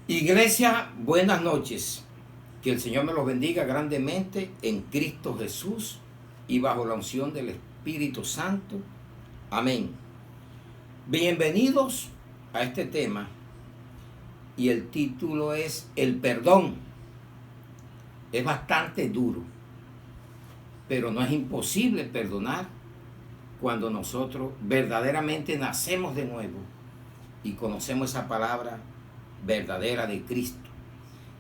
Iglesia, buenas noches. Que el Señor me los bendiga grandemente en Cristo Jesús y bajo la unción del Espíritu Santo. Amén. Bienvenidos a este tema y el título es El perdón. Es bastante duro, pero no es imposible perdonar cuando nosotros verdaderamente nacemos de nuevo y conocemos esa palabra verdadera de Cristo.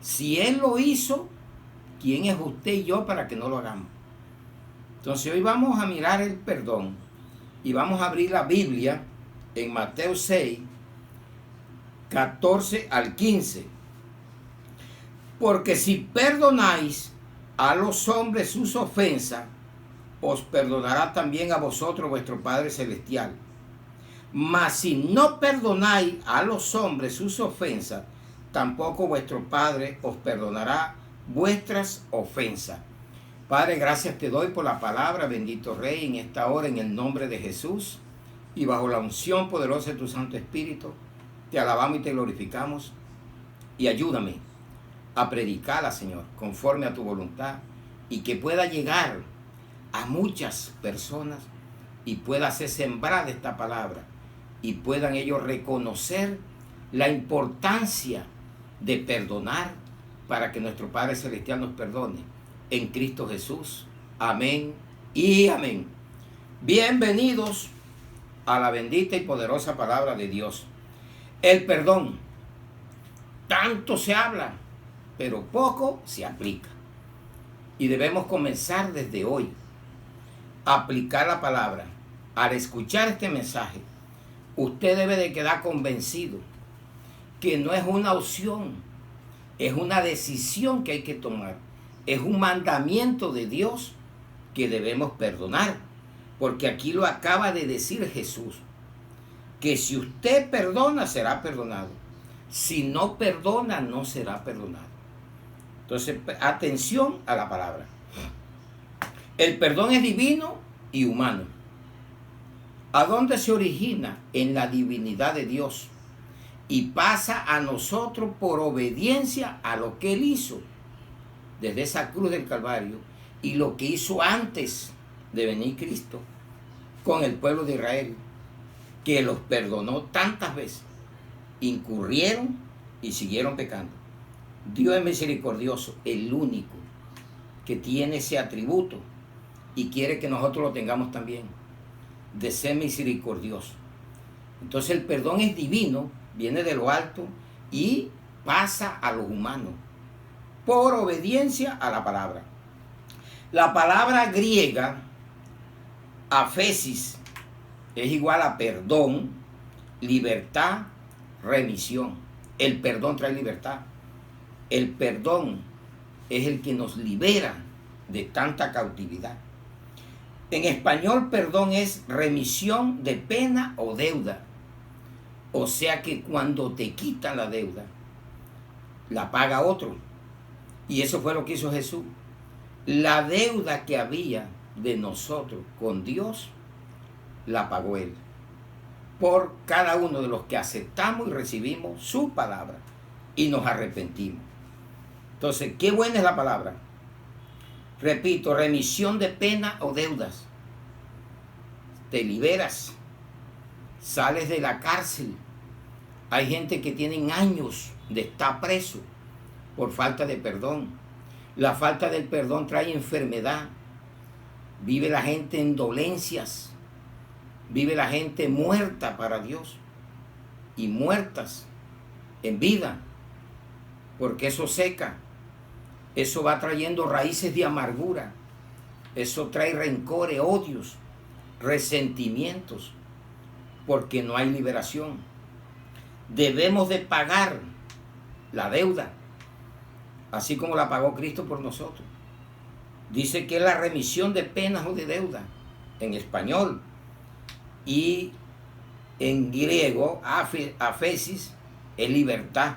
Si Él lo hizo, ¿quién es usted y yo para que no lo hagamos? Entonces hoy vamos a mirar el perdón y vamos a abrir la Biblia en Mateo 6, 14 al 15. Porque si perdonáis a los hombres sus ofensas, os perdonará también a vosotros vuestro Padre Celestial. Mas si no perdonáis a los hombres sus ofensas, tampoco vuestro Padre os perdonará vuestras ofensas. Padre, gracias te doy por la palabra, bendito Rey, en esta hora, en el nombre de Jesús, y bajo la unción poderosa de tu Santo Espíritu, te alabamos y te glorificamos, y ayúdame a predicarla, Señor, conforme a tu voluntad, y que pueda llegar a muchas personas, y pueda ser sembrada esta palabra, y puedan ellos reconocer la importancia de perdonar para que nuestro Padre Celestial nos perdone en Cristo Jesús. Amén y amén. Bienvenidos a la bendita y poderosa palabra de Dios. El perdón. Tanto se habla, pero poco se aplica. Y debemos comenzar desde hoy a aplicar la palabra. Al escuchar este mensaje, usted debe de quedar convencido que no es una opción, es una decisión que hay que tomar. Es un mandamiento de Dios que debemos perdonar, porque aquí lo acaba de decir Jesús, que si usted perdona, será perdonado. Si no perdona, no será perdonado. Entonces, atención a la palabra. El perdón es divino y humano. ¿A dónde se origina? En la divinidad de Dios. Y pasa a nosotros por obediencia a lo que Él hizo desde esa cruz del Calvario y lo que hizo antes de venir Cristo con el pueblo de Israel, que los perdonó tantas veces. Incurrieron y siguieron pecando. Dios es misericordioso, el único que tiene ese atributo y quiere que nosotros lo tengamos también, de ser misericordioso. Entonces el perdón es divino, viene de lo alto y pasa a los humanos por obediencia a la palabra. La palabra griega aphesis es igual a perdón, libertad, remisión. El perdón trae libertad. El perdón es el que nos libera de tanta cautividad. En español, perdón es remisión de pena o deuda. O sea que cuando te quitan la deuda, la paga otro. Y eso fue lo que hizo Jesús. La deuda que había de nosotros con Dios, la pagó Él. Por cada uno de los que aceptamos y recibimos su palabra y nos arrepentimos. Entonces, qué buena es la palabra. Repito, remisión de pena o deudas. Te liberas. Sales de la cárcel. Hay gente que tienen años de estar preso por falta de perdón. La falta del perdón trae enfermedad. Vive la gente en dolencias. Vive la gente muerta para Dios. Y muertas en vida. Porque eso seca. Eso va trayendo raíces de amargura. Eso trae rencores, odios, resentimientos. Porque no hay liberación. Debemos de pagar la deuda, así como la pagó Cristo por nosotros. Dice que es la remisión de penas o de deuda, en español. Y en griego, aphesis, es libertad.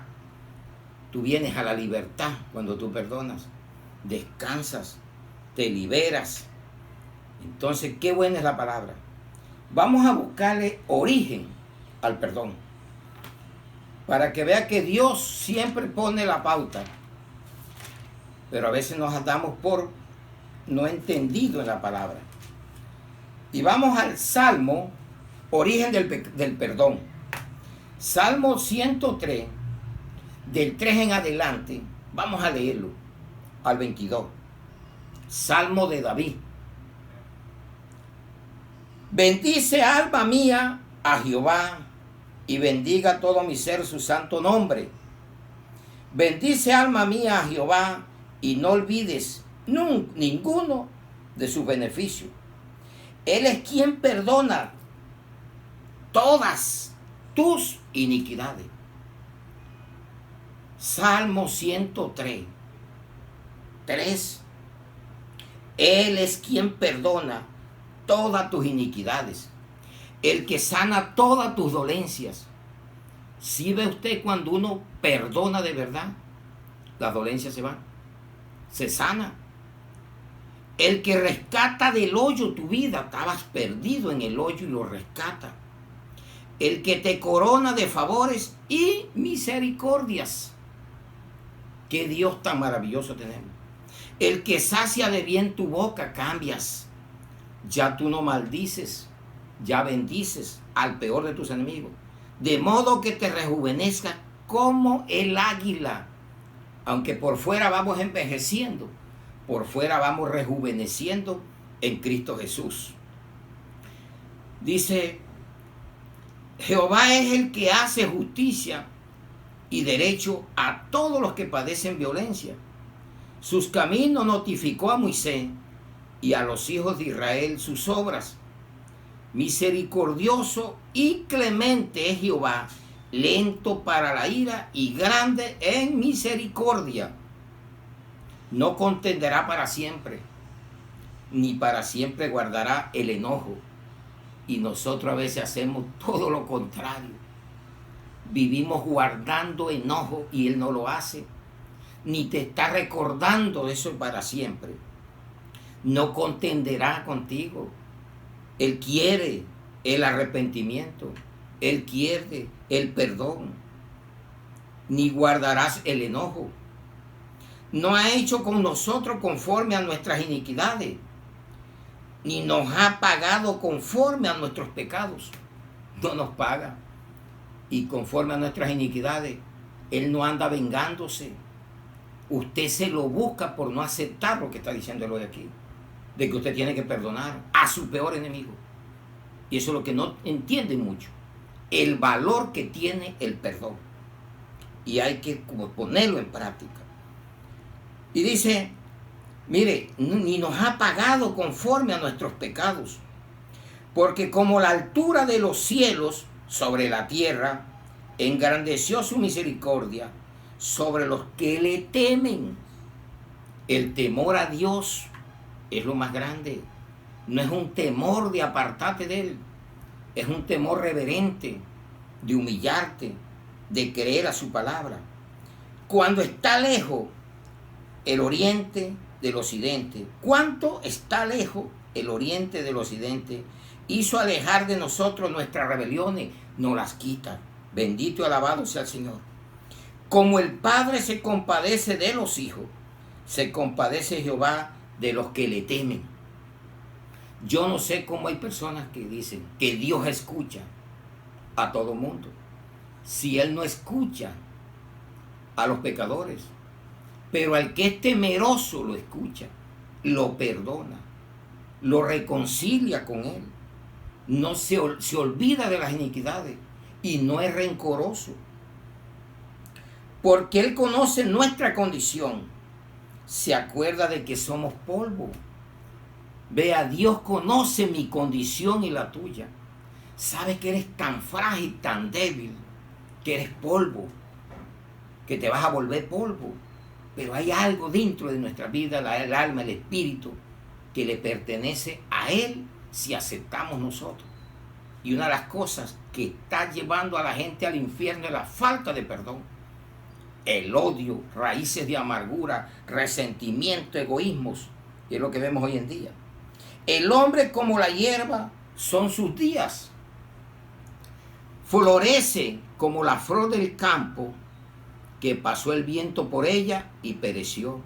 Tú vienes a la libertad cuando tú perdonas. Descansas, te liberas. Entonces, qué buena es la palabra. Vamos a buscarle origen al perdón. para que vea que Dios siempre pone la pauta, pero a veces nos damos por no entendido en la palabra. Y vamos al Salmo, origen del perdón. Salmo 103, del 3 en adelante, vamos a leerlo, al 22. Salmo de David. Bendice, alma mía, a Jehová, y bendiga todo mi ser su santo nombre. Bendice, alma mía, a Jehová, y no olvides ninguno de sus beneficios. Él es quien perdona todas tus iniquidades. Salmo 103, 3. Él es quien perdona todas tus iniquidades, el que sana todas tus dolencias. ¿Sí ve usted cuando uno perdona de verdad? Las dolencias se van, se sana. El que rescata del hoyo tu vida, estabas perdido en el hoyo y lo rescata. El que te corona de favores y misericordias. Qué Dios tan maravilloso tenemos. El que sacia de bien tu boca, cambias. Ya tú no maldices, ya bendices al peor de tus enemigos. De modo que te rejuvenezca como el águila. Aunque por fuera vamos envejeciendo, por fuera vamos rejuveneciendo en Cristo Jesús. Dice, Jehová es el que hace justicia y derecho a todos los que padecen violencia. Sus caminos notificó a Moisés y a los hijos de Israel sus obras. Misericordioso y clemente es Jehová, lento para la ira y grande en misericordia. No contenderá para siempre, ni para siempre guardará el enojo. Y nosotros a veces hacemos todo lo contrario. Vivimos guardando enojo y Él no lo hace. Ni te está recordando eso para siempre. No contenderá contigo. Él quiere el arrepentimiento. Él quiere el perdón. Ni guardarás el enojo. No ha hecho con nosotros conforme a nuestras iniquidades, ni nos ha pagado conforme a nuestros pecados. No nos paga. Y conforme a nuestras iniquidades, Él no anda vengándose. Usted se lo busca por no aceptar lo que está diciéndolo de aquí, de que usted tiene que perdonar a su peor enemigo. Y eso es lo que no entienden mucho, el valor que tiene el perdón. Y hay que ponerlo en práctica. Y dice, mire, ni nos ha pagado conforme a nuestros pecados, porque como la altura de los cielos sobre la tierra, engrandeció su misericordia sobre los que le temen. El temor a Dios es lo más grande. No es un temor de apartarte de Él, es un temor reverente, de humillarte, de creer a su palabra. Cuando está lejos el oriente del occidente, ¿cuánto está lejos el oriente del occidente? Hizo alejar de nosotros nuestras rebeliones, nos las quita. Bendito y alabado sea el Señor. Como el Padre se compadece de los hijos, se compadece Jehová de los que le temen. Yo no sé cómo hay personas que dicen que Dios escucha a todo mundo, si Él no escucha a los pecadores, pero al que es temeroso lo escucha, lo perdona, lo reconcilia con Él, no se olvida de las iniquidades y no es rencoroso, porque Él conoce nuestra condición, se acuerda de que somos polvo. Vea, Dios conoce mi condición y la tuya. Sabe que eres tan frágil, tan débil, que eres polvo, que te vas a volver polvo. Pero hay algo dentro de nuestra vida, el alma, el espíritu, que le pertenece a Él si aceptamos nosotros. Y una de las cosas que está llevando a la gente al infierno es la falta de perdón. El odio, raíces de amargura, resentimiento, egoísmos, que es lo que vemos hoy en día. El hombre como la hierba son sus días. Florece como la flor del campo, que pasó el viento por ella y pereció,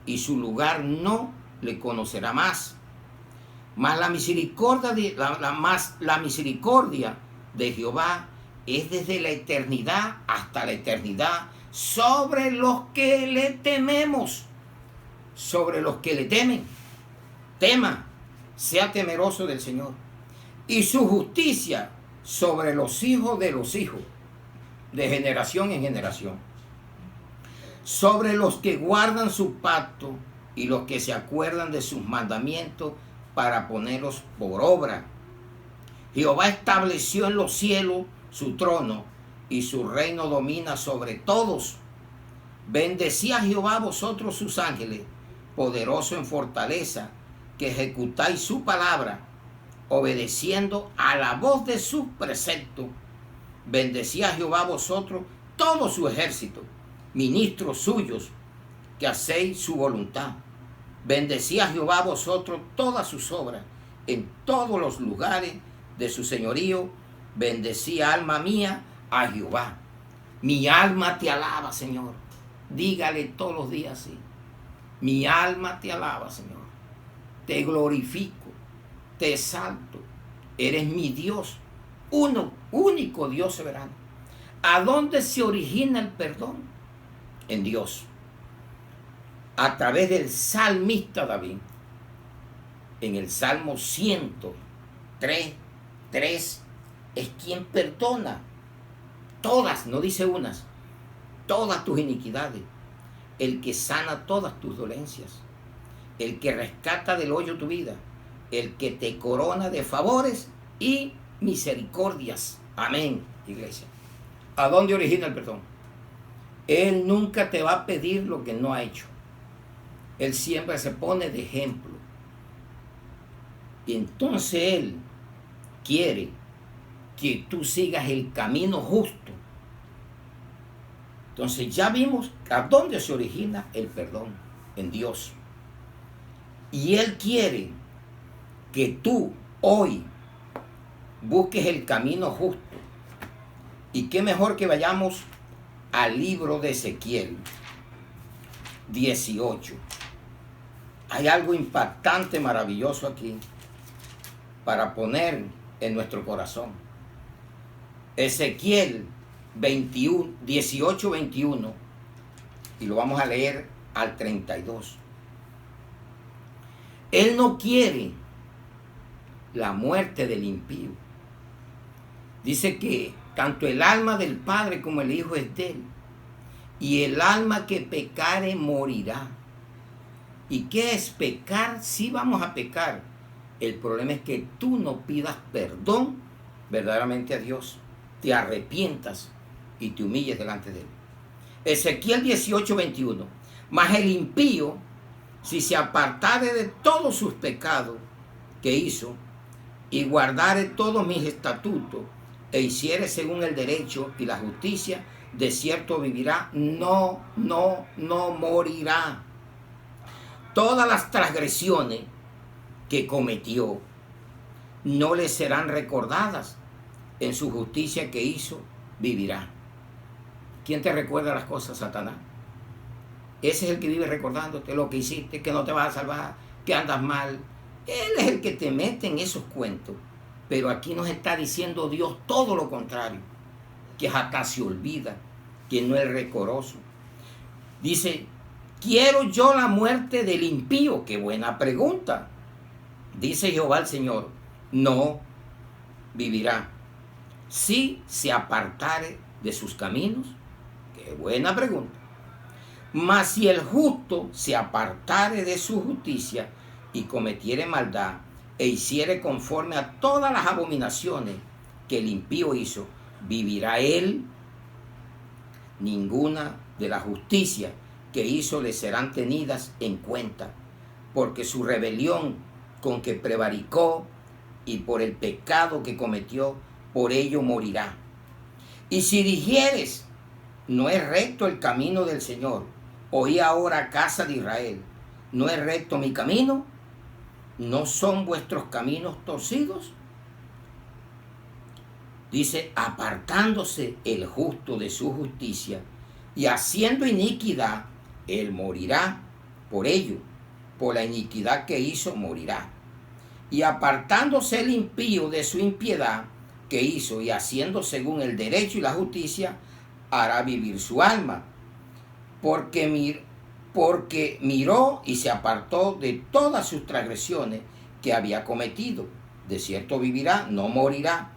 y su lugar no le conocerá más. Mas la misericordia de Jehová es desde la eternidad hasta la eternidad sobre los que le tememos, sobre los que le temen. Tema, sea temeroso del Señor. Y su justicia sobre los hijos, de generación en generación. Sobre los que guardan su pacto y los que se acuerdan de sus mandamientos para ponerlos por obra. Jehová estableció en los cielos su trono y su reino domina sobre todos. Bendecid a Jehová vosotros sus ángeles, poderoso en fortaleza, que ejecutáis su palabra, obedeciendo a la voz de sus preceptos. Bendecid a Jehová vosotros todo su ejército, ministros suyos, que hacéis su voluntad. Bendecid a Jehová vosotros todas sus obras, en todos los lugares de su señorío. Bendecid, alma mía, a Jehová. Mi alma te alaba, Señor. Dígale todos los días así. Mi alma te alaba, Señor. Te glorifico, te exalto. Eres mi Dios, único Dios soberano. ¿A dónde se origina el perdón? En Dios. A través del salmista David. En el Salmo 103, 3, es quien perdona todas, no dice unas, todas tus iniquidades, el que sana todas tus dolencias, el que rescata del hoyo tu vida, el que te corona de favores y misericordias. Amén, iglesia. ¿A dónde origina el perdón? Él nunca te va a pedir lo que no ha hecho. Él siempre se pone de ejemplo. Y entonces Él quiere que tú sigas el camino justo. Entonces ya vimos a dónde se origina el perdón, en Dios. Y Él quiere que tú hoy busques el camino justo. Y qué mejor que vayamos al libro de Ezequiel 18. Hay algo impactante, maravilloso aquí para poner en nuestro corazón. Ezequiel 18, 21, y lo vamos a leer al 32. Él no quiere la muerte del impío. Dice que tanto el alma del Padre como el Hijo es de Él, y el alma que pecare morirá. ¿Y qué es pecar? Sí vamos a pecar. El problema es que tú no pidas perdón verdaderamente a Dios, te arrepientas y te humilles delante de Él. Ezequiel 18, 21. Mas el impío, si se apartare de todos sus pecados que hizo, y guardare todos mis estatutos, e hiciere según el derecho y la justicia, de cierto vivirá, no morirá. Todas las transgresiones que cometió no le serán recordadas. En su justicia que hizo, vivirá. ¿Quién te recuerda las cosas, Satanás? Ese es el que vive recordándote lo que hiciste, que no te vas a salvar, que andas mal. Él es el que te mete en esos cuentos. Pero aquí nos está diciendo Dios todo lo contrario, que hasta se olvida, que no es recoroso. Dice, ¿quiero yo la muerte del impío? Qué buena pregunta. Dice Jehová el Señor, no vivirá. Si se apartare de sus caminos, qué buena pregunta. Mas si el justo se apartare de su justicia y cometiere maldad, e hiciere conforme a todas las abominaciones que el impío hizo, vivirá él. Ninguna de la justicia que hizo le serán tenidas en cuenta, porque su rebelión con que prevaricó y por el pecado que cometió, por ello morirá. Y si dijeres, no es recto el camino del Señor, oí ahora, casa de Israel, no es recto mi camino, ¿no son vuestros caminos torcidos? Dice, apartándose el justo de su justicia y haciendo iniquidad, él morirá por ello. Por la iniquidad que hizo, morirá. Y apartándose el impío de su impiedad que hizo y haciendo según el derecho y la justicia, hará vivir su alma. Porque miró y se apartó de todas sus transgresiones que había cometido. De cierto vivirá, no morirá.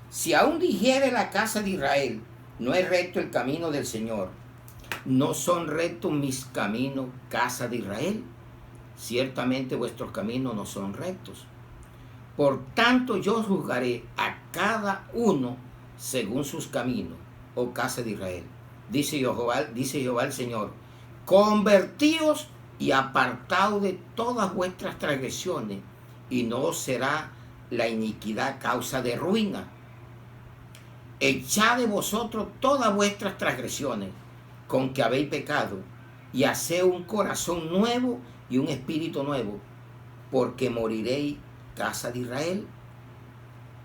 Si aún dijere la casa de Israel, no es recto el camino del Señor, no son rectos mis caminos, casa de Israel. Ciertamente vuestros caminos no son rectos. Por tanto yo juzgaré a cada uno según sus caminos, oh casa de Israel. Dice Jehová el Señor, convertíos y apartaos de todas vuestras transgresiones, y no os será la iniquidad causa de ruina. Echad de vosotros todas vuestras transgresiones con que habéis pecado, y haced un corazón nuevo y un espíritu nuevo, porque moriréis, casa de Israel,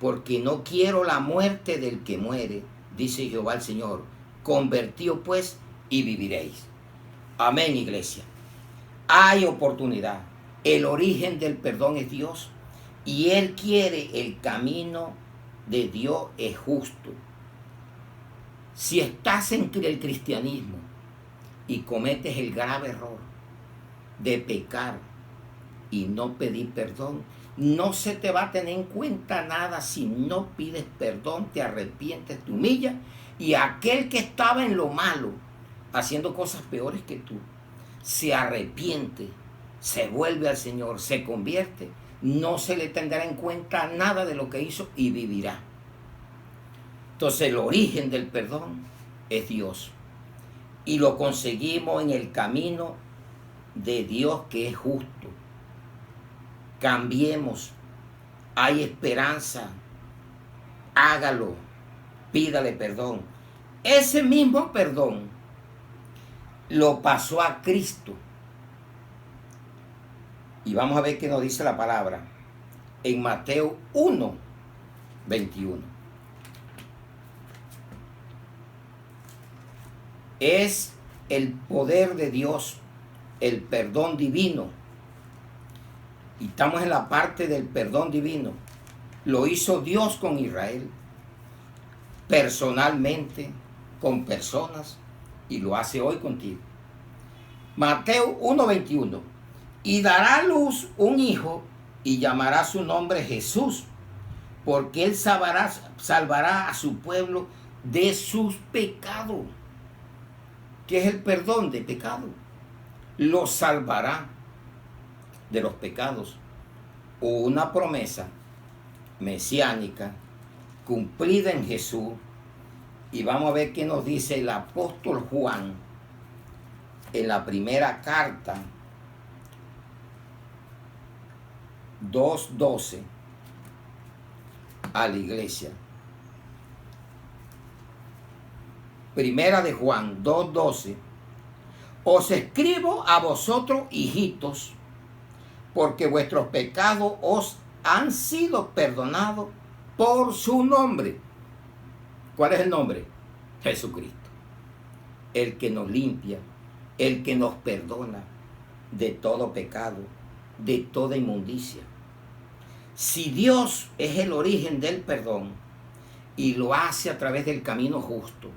porque no quiero la muerte del que muere, dice Jehová el Señor. Convertíos pues y viviréis. Amén, iglesia. Hay oportunidad. El origen del perdón es Dios, y Él quiere el camino de Dios es justo. Si estás en el cristianismo y cometes el grave error de pecar y no pedir perdón, no se te va a tener en cuenta nada si no pides perdón, te arrepientes, te humillas, y aquel que estaba en lo malo, haciendo cosas peores que tú, se arrepiente, se vuelve al Señor, se convierte, no se le tendrá en cuenta nada de lo que hizo y vivirá. Entonces el origen del perdón es Dios, y lo conseguimos en el camino de Dios que es justo. Cambiemos, hay esperanza, hágalo, pídale perdón. Ese mismo perdón lo pasó a Cristo. Y vamos a ver qué nos dice la palabra en Mateo 1:21. Es el poder de Dios, el perdón divino. Y estamos en la parte del perdón divino. Lo hizo Dios con Israel, personalmente, con personas, y lo hace hoy contigo. Mateo 1:21. Y dará a luz un hijo, y llamará su nombre Jesús, porque él salvará a su pueblo de sus pecados. ¿Qué es el perdón de pecado? Lo salvará de los pecados. Una promesa mesiánica cumplida en Jesús. Y vamos a ver qué nos dice el apóstol Juan en la primera carta 2:12 a la iglesia. Primera de Juan 2:12. Os escribo a vosotros, hijitos, porque vuestros pecados os han sido perdonados por su nombre. ¿Cuál es el nombre? Jesucristo. El que nos limpia, el que nos perdona de todo pecado, de toda inmundicia. Si Dios es el origen del perdón y lo hace a través del camino justo,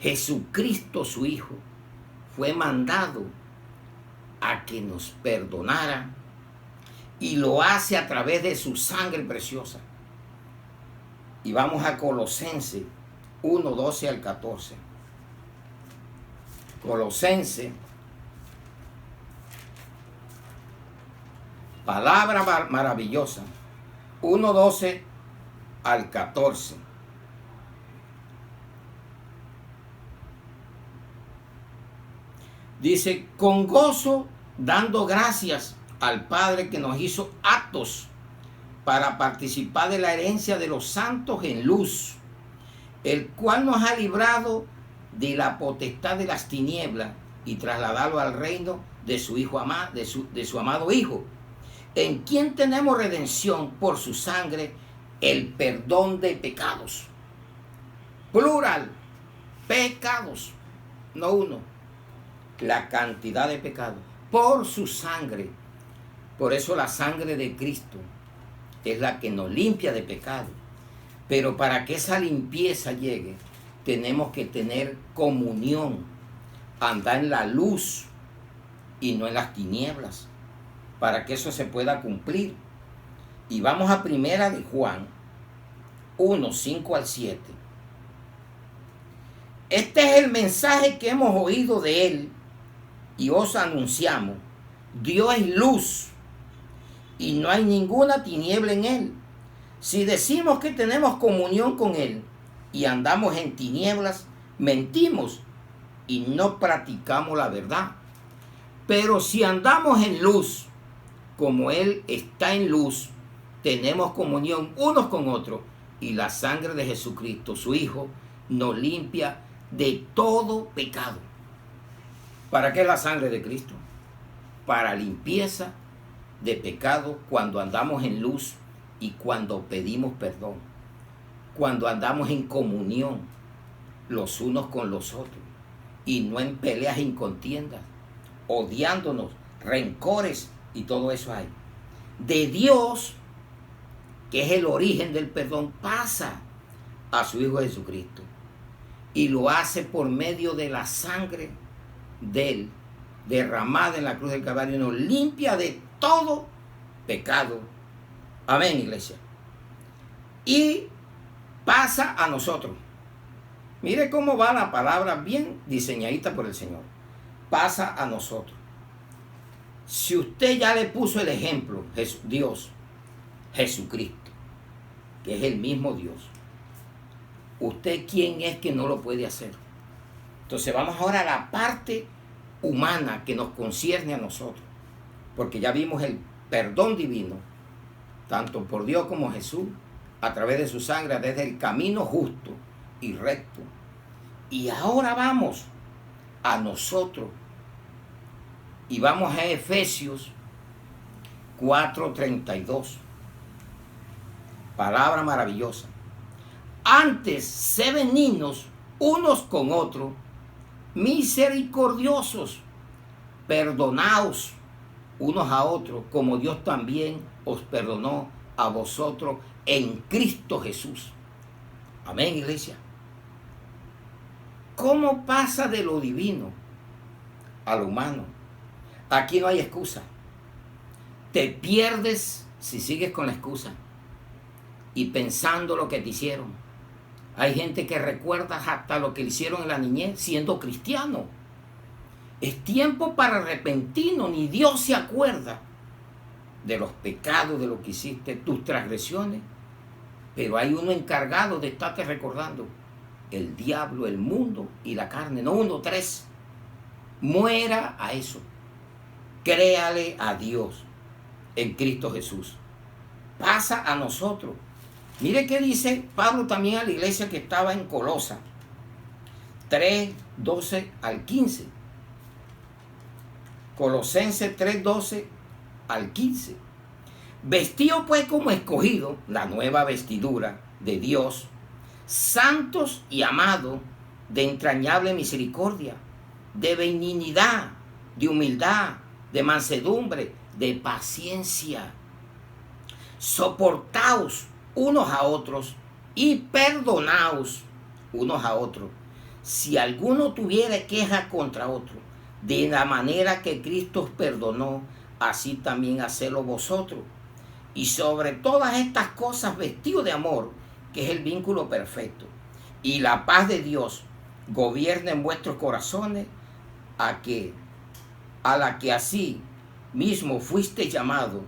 Jesucristo su Hijo fue mandado a que nos perdonara, y lo hace a través de su sangre preciosa. Y vamos a Colosenses 1:12 al 14. Colosenses, palabra maravillosa, 1:12 al 14. Dice, con gozo, dando gracias al Padre que nos hizo aptos para participar de la herencia de los santos en luz, el cual nos ha librado de la potestad de las tinieblas y trasladado al reino de su Hijo de su amado Hijo, en quien tenemos redención por su sangre, el perdón de pecados. plural, pecados, no uno, la cantidad de pecados, por su sangre. Por eso la sangre de Cristo es la que nos limpia de pecado. Pero para que esa limpieza llegue, tenemos que tener comunión, andar en la luz y no en las tinieblas, para que eso se pueda cumplir. Y vamos a primera de Juan 1, 5 al 7. Este es el mensaje que hemos oído de él y os anunciamos. Dios es luz y no hay ninguna tiniebla en él. Si decimos que tenemos comunión con él y andamos en tinieblas, mentimos y no practicamos la verdad. Pero si andamos en luz, como él está en luz, tenemos comunión unos con otros y la sangre de Jesucristo, su Hijo, nos limpia de todo pecado. ¿Para qué la sangre de Cristo? Para limpieza de pecado cuando andamos en luz y cuando pedimos perdón, cuando andamos en comunión los unos con los otros y no en peleas y contiendas, odiándonos, rencores y todo eso hay. De Dios, que es el origen del perdón, pasa a su Hijo Jesucristo y lo hace por medio de la sangre de él derramada en la cruz del Calvario, nos limpia de todo pecado. Amén, iglesia. Y pasa a nosotros. Mire cómo va la palabra bien diseñadita por el Señor. Pasa a nosotros. Si usted ya le puso el ejemplo, Dios, Jesucristo, que es el mismo Dios, ¿usted quién es que no lo puede hacer? Entonces vamos ahora a la parte humana que nos concierne a nosotros, porque ya vimos el perdón divino, tanto por Dios como Jesús, a través de su sangre, desde el camino justo y recto. Y ahora vamos a nosotros y vamos a Efesios 4:32. Palabra maravillosa. Antes, sé benignos unos con otros, misericordiosos, perdonaos unos a otros, como Dios también os perdonó a vosotros en Cristo Jesús. Amén, iglesia. ¿Cómo pasa de lo divino a lo humano? Aquí no hay excusa. Te pierdes si sigues con la excusa y pensando lo que te hicieron. Hay gente que recuerda hasta lo que le hicieron en la niñez siendo cristiano. Es tiempo para arrepentirnos, ni Dios se acuerda de los pecados, de lo que hiciste, tus transgresiones. Pero hay uno encargado de estarte recordando: el diablo, el mundo y la carne. No uno, tres. Muera a eso. Créale a Dios en Cristo Jesús. Pasa a nosotros. Mire qué dice Pablo también a la iglesia que estaba en Colosa 3:12 al 15. Colosenses 3:12 al 15. Vestido pues como escogido, la nueva vestidura de Dios, santos y amados, de entrañable misericordia, de benignidad, de humildad, de mansedumbre, de paciencia. Soportaos unos a otros y perdonaos unos a otros, si alguno tuviera queja contra otro, de la manera que Cristo os perdonó, así también hacedlo vosotros. Y sobre todas estas cosas vestido de amor, que es el vínculo perfecto, y la paz de Dios gobierna en vuestros corazones, a la que así mismo fuiste llamado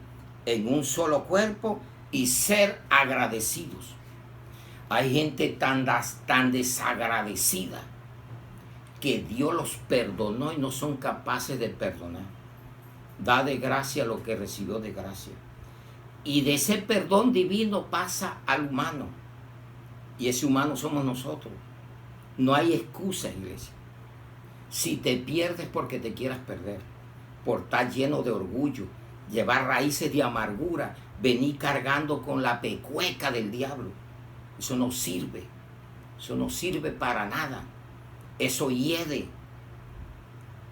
en un solo cuerpo, y ser agradecidos. Hay gente tan desagradecida que Dios los perdonó y no son capaces de perdonar. Da de gracia lo que recibió de gracia. Y de ese perdón divino pasa al humano. Y ese humano somos nosotros. No hay excusa, iglesia. Si te pierdes porque te quieras perder, por estar lleno de orgullo, llevar raíces de amargura, venir cargando con la pecueca del diablo, eso no sirve. Eso no sirve para nada. Eso hiede.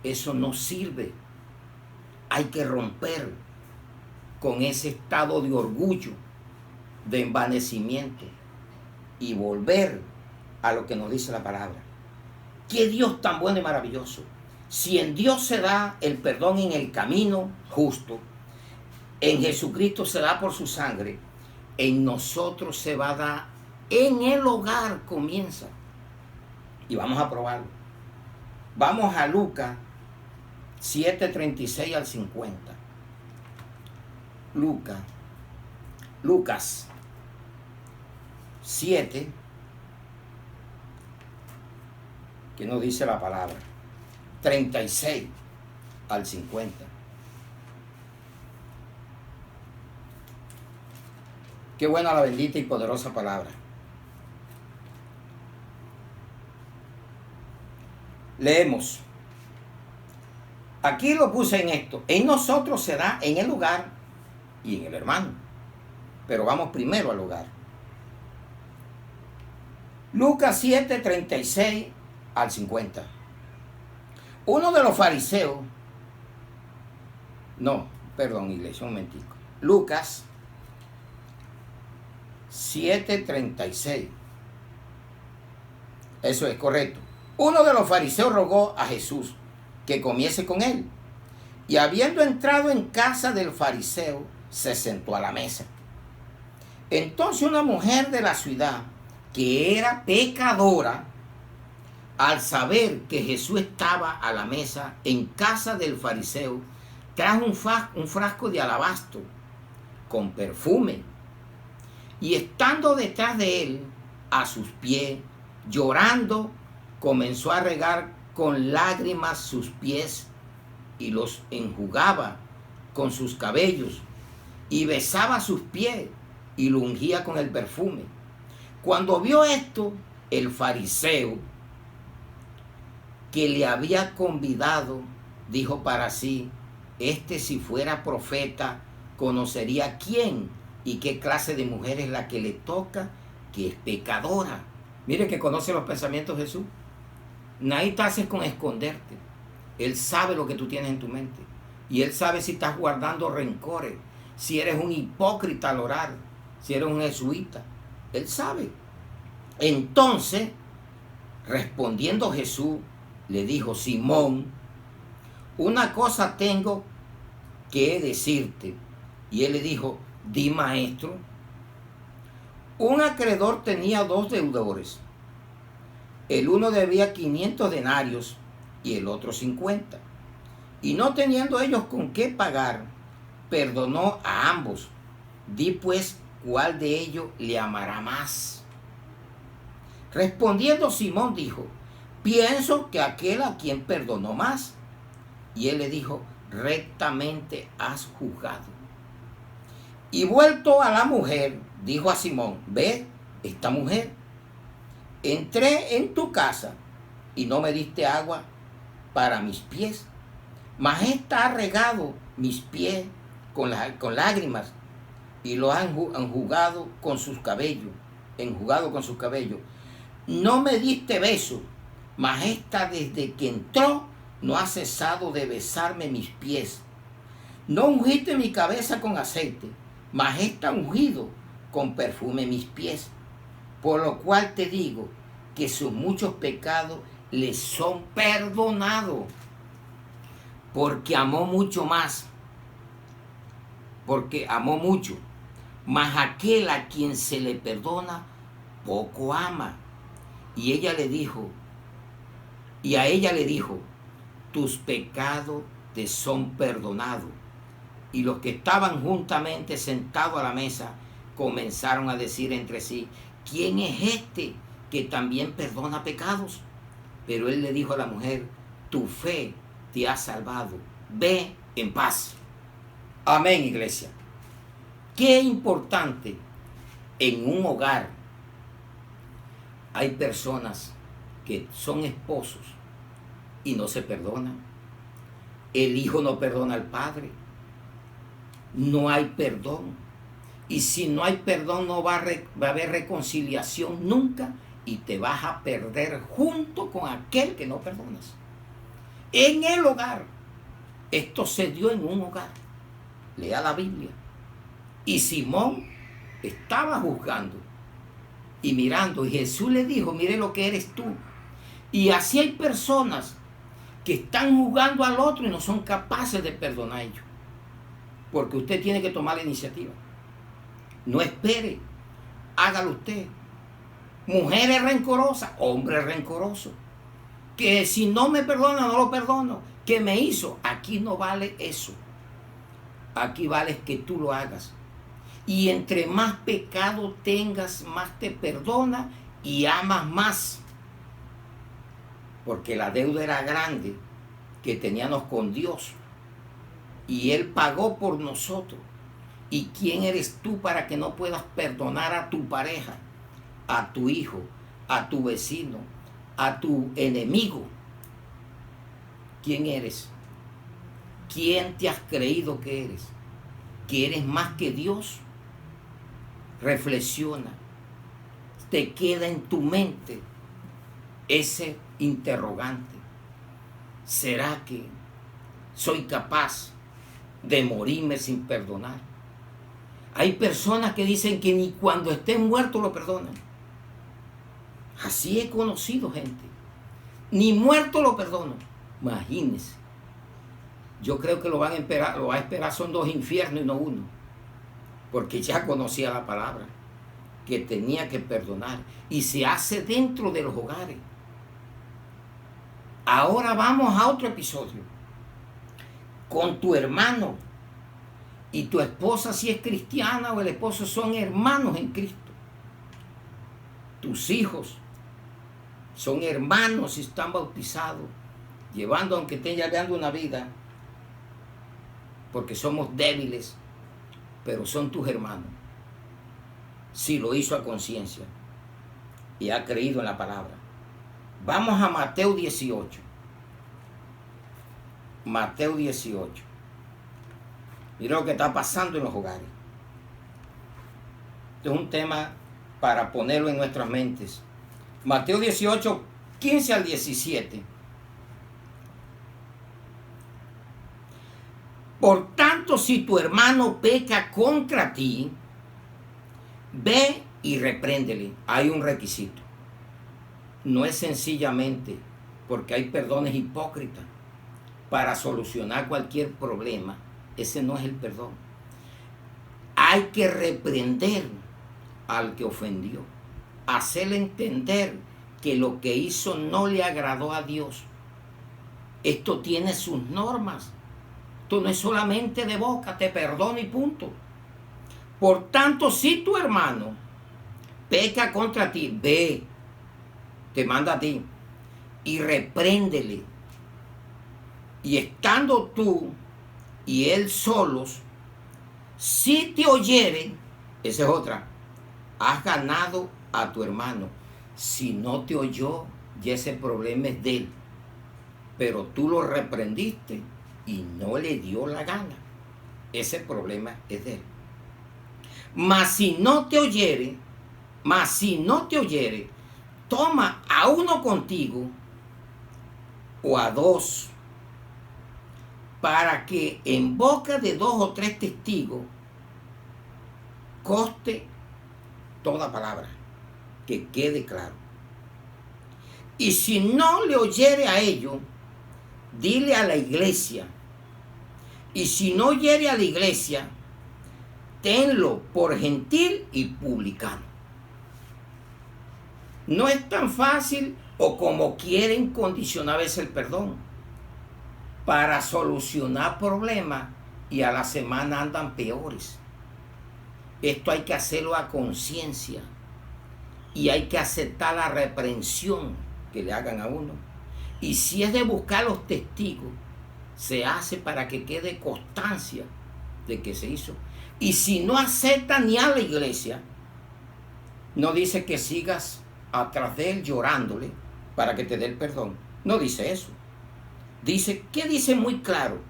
Eso no sirve. Hay que romper con ese estado de orgullo, de envanecimiento y volver a lo que nos dice la palabra. ¡Qué Dios tan bueno y maravilloso! Si en Dios se da el perdón en el camino justo, en Jesucristo se da por su sangre, en nosotros se va a dar, en el hogar comienza. Y vamos a probarlo. Vamos a Lucas 7:36 al 50. Lucas 7, que nos dice la palabra, 36 al 50. Qué buena la bendita y poderosa palabra. Leemos. Aquí lo puse en esto. En nosotros se da en el hogar y en el hermano. Pero vamos primero al hogar. Lucas 7, 36 al 50. Uno de los fariseos, iglesia, un momentico. Lucas 7:36. Eso es correcto. Uno de los fariseos rogó a Jesús que comiese con él. Y habiendo entrado en casa del fariseo, se sentó a la mesa. Entonces una mujer de la ciudad, que era pecadora, al saber que Jesús estaba a la mesa en casa del fariseo, trajo un frasco de alabastro con perfume. Y estando detrás de él, a sus pies, llorando, comenzó a regar con lágrimas sus pies y los enjugaba con sus cabellos y besaba sus pies y lo ungía con el perfume. Cuando vio esto, el fariseo que le había convidado dijo para sí: si fuera profeta, conocería quién y qué clase de mujer es la que le toca, que es pecadora. Mire que conoce los pensamientos de Jesús. Nadie te hace con esconderte. Él sabe lo que tú tienes en tu mente. Y Él sabe si estás guardando rencores, si eres un hipócrita al orar, si eres un jesuita. Él sabe. Entonces, respondiendo Jesús, le dijo: Simón, una cosa tengo que decirte. Y él le dijo: di, maestro. Un acreedor tenía 2 deudores. El uno debía 500 denarios y el otro 50. Y no teniendo ellos con qué pagar, perdonó a ambos. Di pues, ¿cuál de ellos le amará más? Respondiendo Simón dijo: pienso que aquel a quien perdonó más. Y él le dijo: rectamente has juzgado. Y vuelto a la mujer, dijo a Simón: ve, esta mujer, entré en tu casa y no me diste agua para mis pies, mas ésta ha regado mis pies con lágrimas y lo han enjugado con sus cabellos. No me diste beso, mas ésta desde que entró no ha cesado de besarme mis pies. No ungiste mi cabeza con aceite, mas ésta ha ungido con perfume mis pies. Por lo cual te digo que sus muchos pecados les son perdonados, porque amó mucho. Mas aquel a quien se le perdona, poco ama. Y a ella le dijo: tus pecados te son perdonados. Y los que estaban juntamente sentados a la mesa comenzaron a decir entre sí: ¿quién es este que también perdona pecados? Pero él le dijo a la mujer: tu fe te ha salvado, ve en paz. Amén, iglesia. Qué importante en un hogar. Hay personas que son esposos y no se perdonan. El hijo no perdona al padre. No hay perdón. Y si no hay perdón, no va a haber reconciliación nunca y te vas a perder junto con aquel que no perdonas. En el hogar. Esto se dio en un hogar. Lea la Biblia. Y Simón estaba juzgando y mirando. Y Jesús le dijo, mire lo que eres tú. Y así hay personas que están juzgando al otro y no son capaces de perdonar a ellos. Porque usted tiene que tomar la iniciativa. No espere. Hágalo usted. Mujeres rencorosas, hombres rencorosos. Que si no me perdona, no lo perdono. ¿Qué me hizo? Aquí no vale eso. Aquí vale que tú lo hagas. Y entre más pecado tengas, más te perdona y amas más. Porque la deuda era grande que teníamos con Dios. Y Él pagó por nosotros. ¿Y quién eres tú para que no puedas perdonar a tu pareja, a tu hijo, a tu vecino, a tu enemigo? ¿Quién eres? ¿Quién te has creído que eres? ¿Que eres más que Dios? Reflexiona. Te queda en tu mente ese interrogante. ¿Será que soy capaz de morirme sin perdonar? Hay personas que dicen que ni cuando estén muertos lo perdonan. Así he conocido gente. Ni muerto lo perdono. Imagínense. Yo creo que lo va a esperar son 2 infiernos y no 1. Porque ya conocía la palabra. Que tenía que perdonar. Y se hace dentro de los hogares. Ahora vamos a otro episodio. Con tu hermano. Y tu esposa, si es cristiana o el esposo, son hermanos en Cristo. Tus hijos son hermanos si están bautizados, llevando, aunque estén llevando una vida, porque somos débiles, pero son tus hermanos. Si lo hizo a conciencia y ha creído en la palabra. Vamos a Mateo 18. Mateo 18. Mira lo que está pasando en los hogares. Este es un tema para ponerlo en nuestras mentes. Mateo 18, 15 al 17. Por tanto, si tu hermano peca contra ti, ve y repréndele. Hay un requisito. No es sencillamente porque hay perdones hipócritas para solucionar cualquier problema. Ese no es el perdón. Hay que reprender al que ofendió. Hacerle entender que lo que hizo no le agradó a Dios. Esto tiene sus normas. Esto no es solamente de boca, te perdono y punto. Por tanto, si tu hermano peca contra ti, ve, te manda a ti y repréndele. Y estando tú y él solos, si te oyeren, esa es otra, has ganado a tu hermano. Si no te oyó, ya ese problema es de él. Pero tú lo reprendiste y no le dio la gana. Ese problema es de él. Mas si no te oyere, toma a uno contigo o a 2, para que en boca de 2 o 3 testigos conste toda palabra, que quede claro. Y si no le oyere a ellos, dile a la iglesia. Y si no oyere a la iglesia, tenlo por gentil y publicano. No es tan fácil o como quieren condicionar a veces el perdón para solucionar problemas y a la semana andan peores. Esto hay que hacerlo a conciencia y hay que aceptar la reprensión que le hagan a uno. Y si es de buscar los testigos, se hace para que quede constancia de que se hizo. Y si no acepta ni a la iglesia, no dice que sigas atrás de él llorándole para que te dé el perdón. No dice eso. Dice, ¿qué dice muy claro?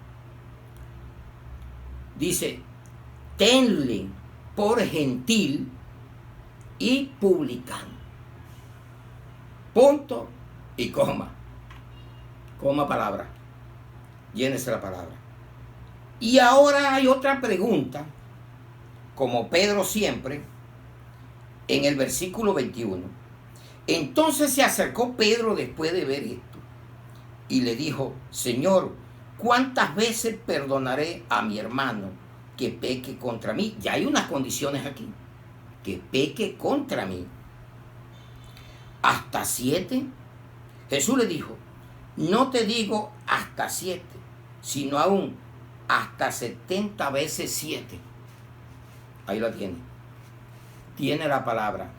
Dice, tenle por gentil y publicano. Punto y coma. Coma palabra. Llénese la palabra. Y ahora hay otra pregunta, como Pedro siempre, en el versículo 21. Entonces se acercó Pedro después de ver esto y le dijo: Señor, ¿cuántas veces perdonaré a mi hermano que peque contra mí? Ya hay unas condiciones aquí. Que peque contra mí. ¿Hasta 7? Jesús le dijo: no te digo hasta 7, sino aún hasta 70 veces 7. Ahí lo tiene. Tiene la palabra.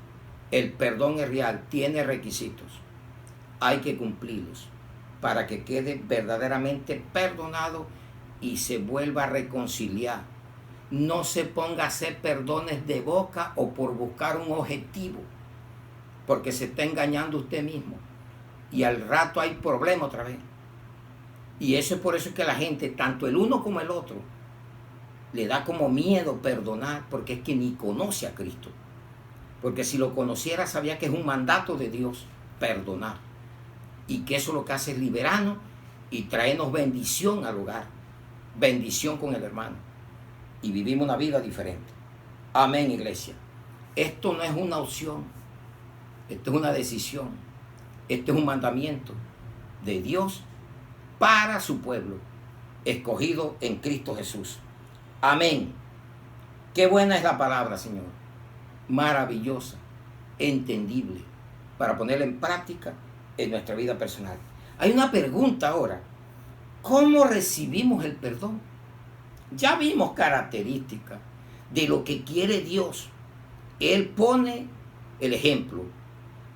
El perdón es real, tiene requisitos. Hay que cumplirlos para que quede verdaderamente perdonado y se vuelva a reconciliar. No se ponga a hacer perdones de boca o por buscar un objetivo, porque se está engañando usted mismo. Y al rato hay problema otra vez. Y eso es por eso que la gente, tanto el uno como el otro, le da como miedo perdonar, porque es que ni conoce a Cristo. Porque si lo conociera, sabía que es un mandato de Dios perdonar. Y que eso lo que hace es liberarnos y traernos bendición al hogar. Bendición con el hermano. Y vivimos una vida diferente. Amén, iglesia. Esto no es una opción. Esto es una decisión. Esto es un mandamiento de Dios para su pueblo, escogido en Cristo Jesús. Amén. Qué buena es la palabra, Señor. Maravillosa, entendible, para ponerla en práctica en nuestra vida personal. Hay una pregunta ahora. ¿Cómo recibimos el perdón? Ya vimos características de lo que quiere Dios. Él pone el ejemplo,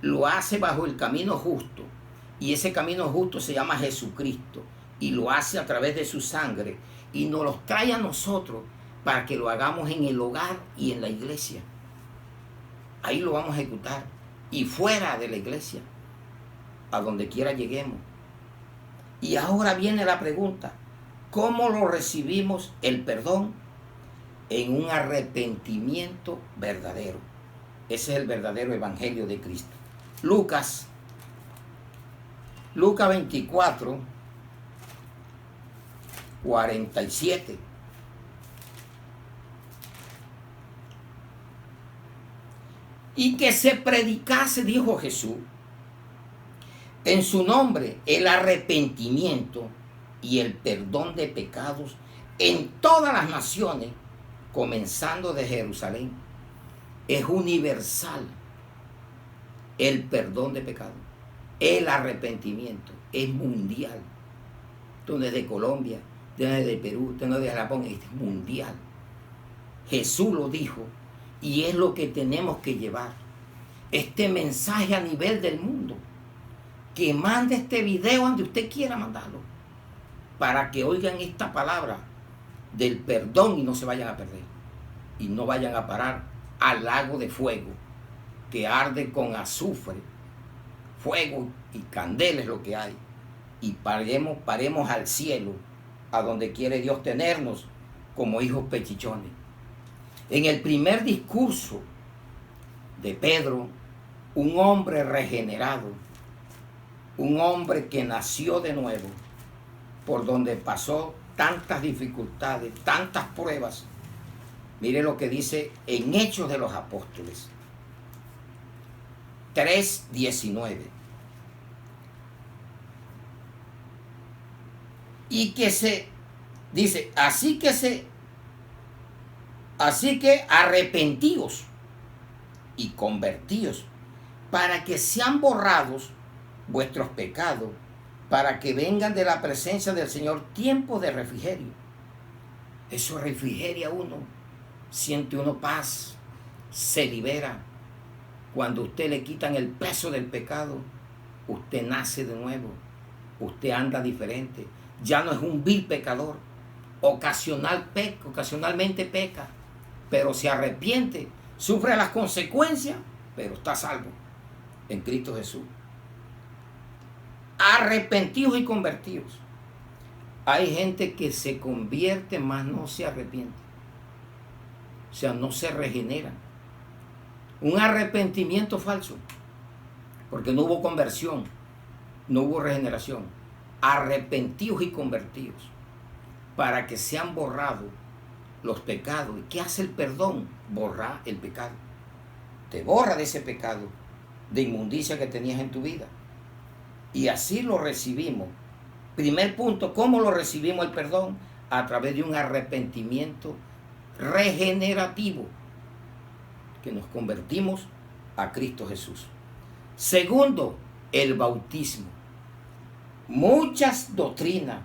lo hace bajo el camino justo, y ese camino justo se llama Jesucristo, y lo hace a través de su sangre, y nos los trae a nosotros para que lo hagamos en el hogar y en la iglesia. Ahí lo vamos a ejecutar, y fuera de la iglesia, a donde quiera lleguemos. Y ahora viene la pregunta: ¿cómo lo recibimos el perdón? En un arrepentimiento verdadero. Ese es el verdadero evangelio de Cristo. Lucas 24, 47. Y que se predicase, dijo Jesús, en su nombre el arrepentimiento y el perdón de pecados en todas las naciones, comenzando de Jerusalén. Es universal el perdón de pecados. El arrepentimiento es mundial. Esto no es de Colombia, esto no es de Perú, esto no es de Japón, es mundial. Jesús lo dijo y es lo que tenemos que llevar. Este mensaje a nivel del mundo. Que mande este video donde usted quiera mandarlo, para que oigan esta palabra del perdón y no se vayan a perder. Y no vayan a parar al lago de fuego que arde con azufre, fuego y candela es lo que hay. Y paremos al cielo, a donde quiere Dios tenernos como hijos pechichones. En el primer discurso de Pedro, un hombre regenerado, un hombre que nació de nuevo, por donde pasó tantas dificultades, tantas pruebas. Mire lo que dice en Hechos de los Apóstoles 3:19. Y que se dice, así que arrepentíos y convertíos, para que sean borrados vuestros pecados, para que vengan de la presencia del Señor tiempos de refrigerio. Eso refrigeria uno, siente uno paz, se libera. Cuando a usted le quitan el peso del pecado, usted nace de nuevo, usted anda diferente, ya no es un vil pecador. Ocasionalmente peca, pero se arrepiente, sufre las consecuencias, pero está salvo en Cristo Jesús. Arrepentidos y convertidos. Hay gente que se convierte, mas no se arrepiente. O sea, no se regenera. Un arrepentimiento falso. porque no hubo conversión, no hubo regeneración. Arrepentidos y convertidos, para que sean borrados los pecados. ¿Y qué hace el perdón? Borrar el pecado. Te borra de ese pecado, de inmundicia que tenías en tu vida. Y así lo recibimos. Primer punto, ¿cómo lo recibimos el perdón? A través de un arrepentimiento regenerativo, que nos convertimos a Cristo Jesús. Segundo, el bautismo. Muchas doctrinas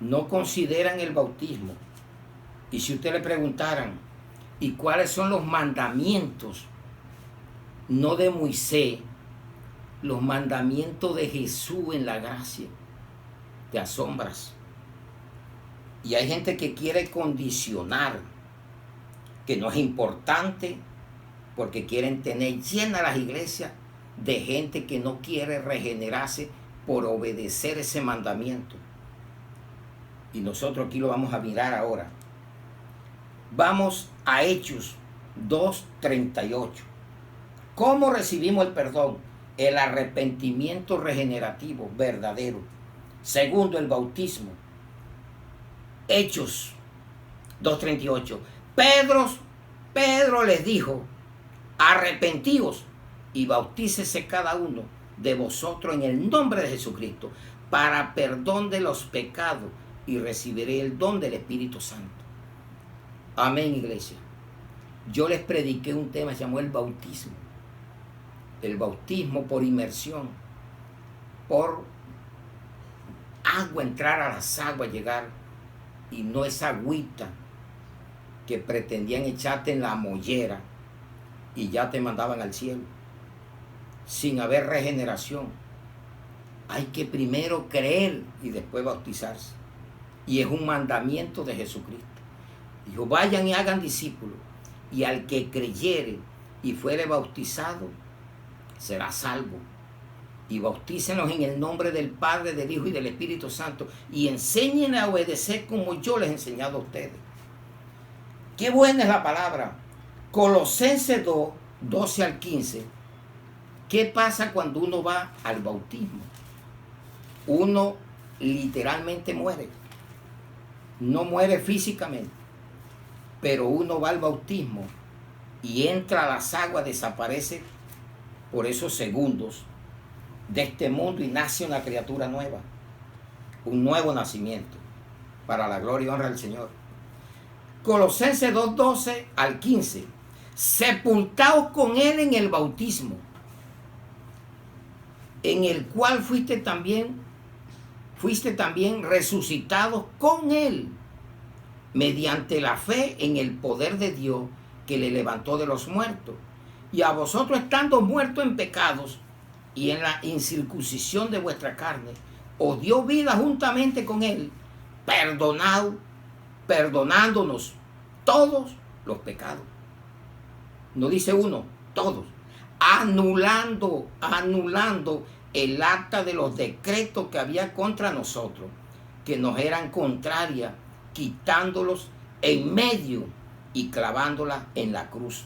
no consideran el bautismo. Y si usted le preguntaran, ¿y cuáles son los mandamientos? No de Moisés, los mandamientos de Jesús en la gracia. Te asombras. Y hay gente que quiere condicionar, que no es importante, porque quieren tener llenas las iglesias de gente que no quiere regenerarse por obedecer ese mandamiento. Y nosotros aquí lo vamos a mirar ahora. Vamos a Hechos 2:38. ¿Cómo recibimos el perdón? El arrepentimiento regenerativo, verdadero. Segundo, el bautismo. Hechos 2:38. Pedro les dijo, arrepentíos y bautícese cada uno de vosotros en el nombre de Jesucristo para perdón de los pecados y recibiré el don del Espíritu Santo. Amén, iglesia. Yo les prediqué un tema que se llamó el bautismo. El bautismo por inmersión, por agua, entrar a las aguas, llegar, y no esa agüita que pretendían echarte en la mollera y ya te mandaban al cielo, sin haber regeneración. Hay que primero creer y después bautizarse. Y es un mandamiento de Jesucristo. Dijo, vayan y hagan discípulos, y al que creyere y fuere bautizado, será salvo. Y bautícenlos en el nombre del Padre, del Hijo y del Espíritu Santo, y enseñen a obedecer como yo les he enseñado a ustedes. Qué buena es la palabra. Colosenses 2, 12 al 15. ¿Qué pasa cuando uno va al bautismo? Uno literalmente muere. No muere físicamente, pero uno va al bautismo y entra a las aguas, desaparece por esos segundos de este mundo y nace una criatura nueva, un nuevo nacimiento, para la gloria y honra del Señor. Colosenses 2, 12 al 15. Sepultaos con Él en el bautismo, en el cual fuiste también resucitados con Él, mediante la fe en el poder de Dios que le levantó de los muertos. Y a vosotros, estando muertos en pecados y en la incircuncisión de vuestra carne, os dio vida juntamente con Él, perdonándonos todos los pecados. No dice uno, todos. Anulando el acta de los decretos que había contra nosotros, que nos eran contrarias, quitándolos en medio y clavándolas en la cruz.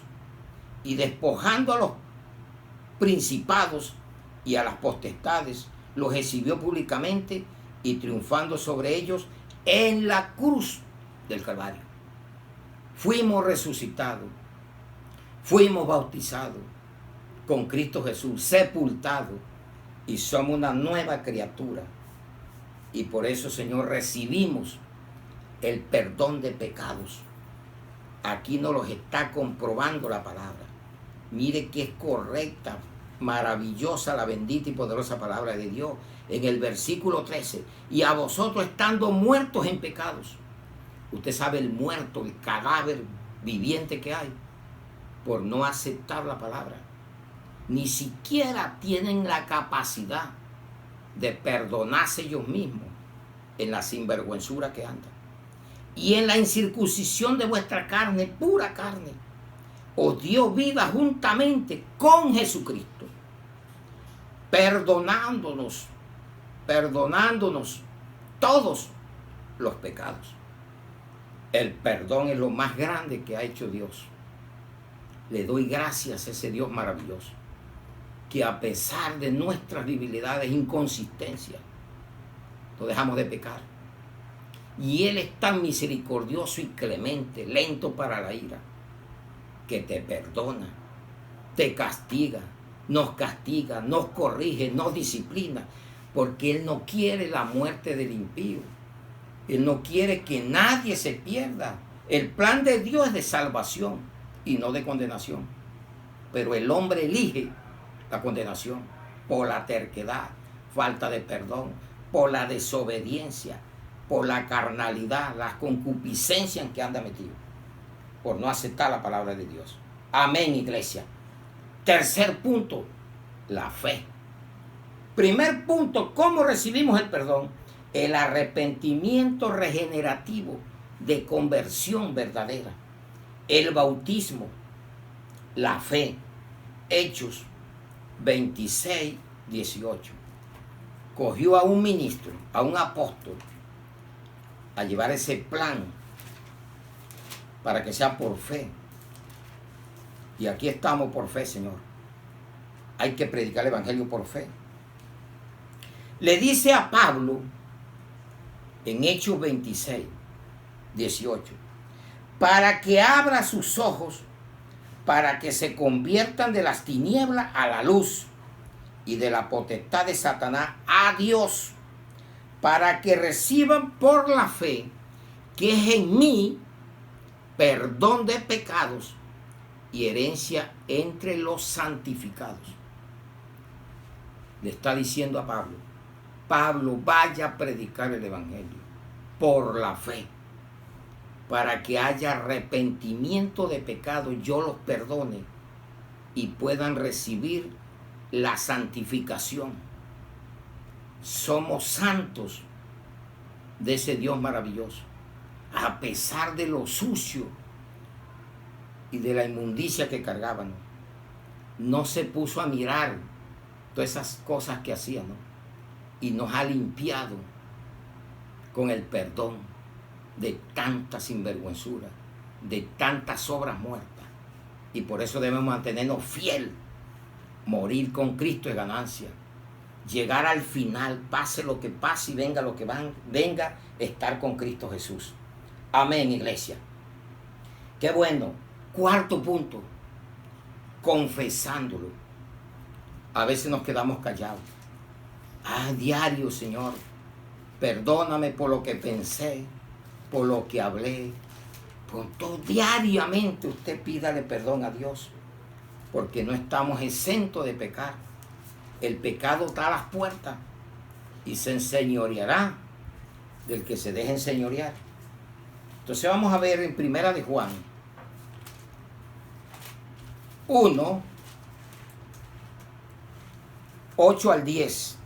Y despojando a los principados y a las potestades, los exhibió públicamente y triunfando sobre ellos en la cruz del Calvario. Fuimos resucitados, fuimos bautizados con Cristo Jesús, sepultados, y somos una nueva criatura. Y por eso, Señor, recibimos el perdón de pecados. Aquí nos los está comprobando la palabra. Mire que es correcta, maravillosa la bendita y poderosa palabra de Dios. En el versículo 13, y a vosotros estando muertos en pecados. Usted sabe el muerto, el cadáver viviente que hay, por no aceptar la palabra. Ni siquiera tienen la capacidad de perdonarse ellos mismos en la sinvergüenzura que andan. Y en la incircuncisión de vuestra carne, pura carne, os dio vida juntamente con Jesucristo, perdonándonos todos los pecados. El perdón es lo más grande que ha hecho Dios. Le doy gracias a ese Dios maravilloso. que a pesar de nuestras debilidades e inconsistencias, no dejamos de pecar. Y Él es tan misericordioso y clemente, lento para la ira, que te perdona, te castiga, nos corrige, nos disciplina, porque Él no quiere la muerte del impío. Él no quiere que nadie se pierda. El plan de Dios es de salvación y no de condenación. Pero el hombre elige la condenación por la terquedad, falta de perdón, por la desobediencia, por la carnalidad, la concupiscencia en que anda metido, por no aceptar la palabra de Dios. Amén, iglesia. Tercer punto, la fe. Primer punto, ¿cómo recibimos el perdón? El arrepentimiento regenerativo de conversión verdadera. El bautismo, la fe. Hechos 26, 18. Cogió a un ministro, a un apóstol, a llevar ese plan para que sea por fe. Y aquí estamos por fe, Señor. Hay que predicar el evangelio por fe. Le dice a Pablo en Hechos 26, 18, para que abra sus ojos, para que se conviertan de las tinieblas a la luz y de la potestad de Satanás a Dios, para que reciban por la fe que es en mí perdón de pecados y herencia entre los santificados. Le está diciendo a Pablo, Pablo, vaya a predicar el evangelio por la fe, para que haya arrepentimiento de pecado, yo los perdone y puedan recibir la santificación. Somos santos de ese Dios maravilloso, a pesar de lo sucio y de la inmundicia que cargaban. No se puso a mirar todas esas cosas que hacían, ¿no? Y nos ha limpiado con el perdón de tanta sinvergüenzura, de tantas obras muertas. Y por eso debemos mantenernos fiel. Morir con Cristo es ganancia. Llegar al final, pase lo que pase y venga lo que venga, estar con Cristo Jesús. Amén, iglesia. Qué bueno. Cuarto punto, confesándolo. A veces nos quedamos callados. Diario, Señor, perdóname por lo que pensé, por lo que hablé. Por todo, diariamente usted pídale perdón a Dios, porque no estamos exentos de pecar. El pecado está a las puertas y se enseñoreará del que se deje enseñorear. Entonces vamos a ver en Primera de Juan 1, 8 al 10.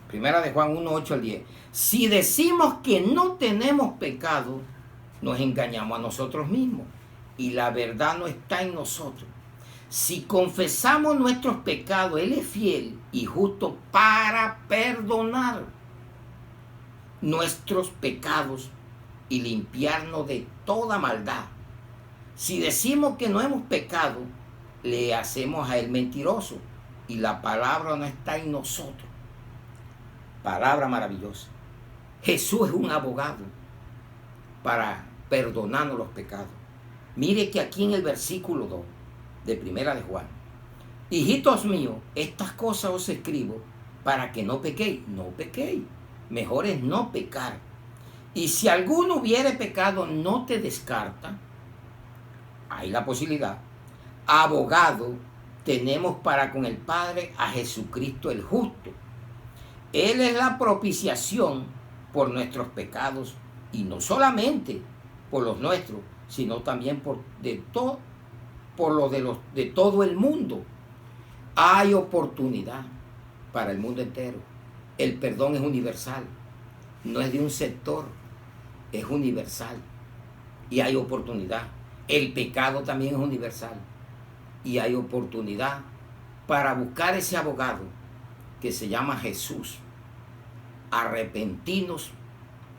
Primera de Juan 1, 8 al 10. Si decimos que no tenemos pecado, nos engañamos a nosotros mismos y la verdad no está en nosotros. Si confesamos nuestros pecados, Él es fiel y justo para perdonar nuestros pecados y limpiarnos de toda maldad. Si decimos que no hemos pecado, le hacemos a Él mentiroso y la palabra no está en nosotros. Palabra maravillosa. Jesús es un abogado para perdonarnos los pecados. Mire que aquí en el versículo 2 de Primera de Juan, hijitos míos, estas cosas os escribo para que no pequéis. No pequéis. Mejor es no pecar. Y si alguno hubiere pecado, no te descarta. Hay la posibilidad. Abogado tenemos para con el Padre a Jesucristo el justo. Él es la propiciación por nuestros pecados y no solamente por los nuestros, sino también por los de todo el mundo. Hay oportunidad para el mundo entero. El perdón es universal, no es de un sector, es universal y hay oportunidad. El pecado también es universal y hay oportunidad para buscar ese abogado que se llama Jesús, arrepentirnos,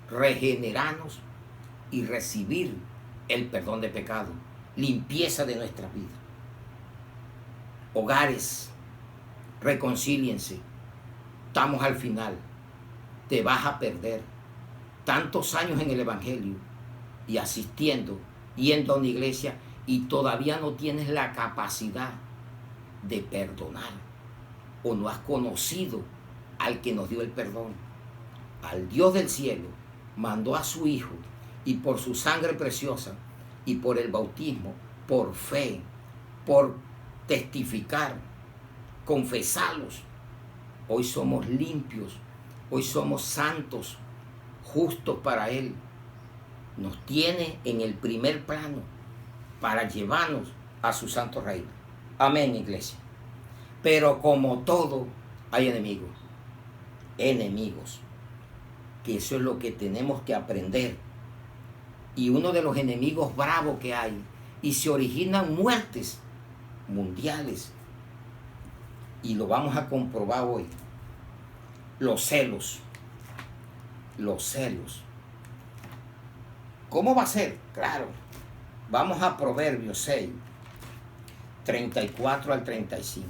regenerarnos y recibir el perdón de pecado, limpieza de nuestra vida. Hogares, reconcíliense. Estamos al final. Te vas a perder tantos años en el Evangelio y asistiendo, yendo a una iglesia y todavía no tienes la capacidad de perdonar o no has conocido al que nos dio el perdón. Al Dios del cielo mandó a su Hijo y por su sangre preciosa y por el bautismo, por fe, por testificar, confesarlos. Hoy somos limpios, hoy somos santos, justos para Él. Nos tiene en el primer plano para llevarnos a su santo reino. Amén, iglesia. Pero como todo, hay enemigos. Enemigos. Que eso es lo que tenemos que aprender. Y uno de los enemigos bravos que hay, y se originan muertes mundiales, y lo vamos a comprobar hoy. Los celos. Los celos. ¿Cómo va a ser? Claro. Vamos a Proverbios 6, 34 al 35.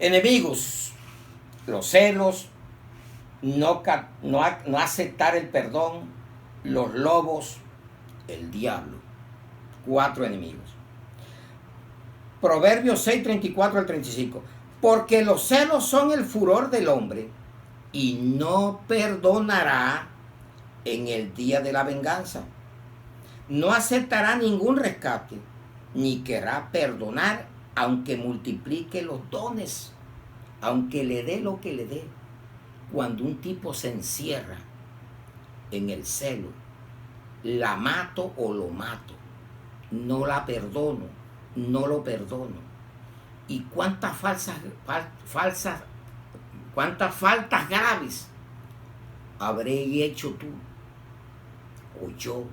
Enemigos, los celos, no aceptar el perdón, los lobos, el diablo. 4 enemigos. Proverbios 6, 34 al 35. Porque los celos son el furor del hombre y no perdonará en el día de la venganza. No aceptará ningún rescate, ni querrá perdonar, aunque multiplique los dones, aunque le dé lo que le dé. Cuando un tipo se encierra en el celo, la mato o lo mato, no la perdono, no lo perdono. ¿Y cuántas faltas graves habré hecho tú o yo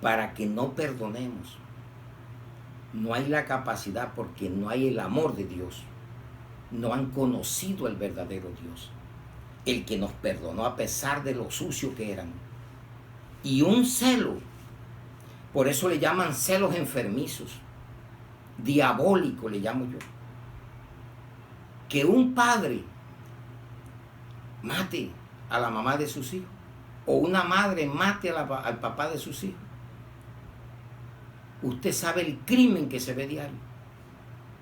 para que no perdonemos? No hay la capacidad porque no hay el amor de Dios. No han conocido el verdadero Dios, el que nos perdonó a pesar de lo sucio que eran. Y un celo, por eso le llaman celos enfermizos, diabólico le llamo yo. Que un padre mate a la mamá de sus hijos o una madre mate al papá de sus hijos. Usted sabe el crimen que se ve diario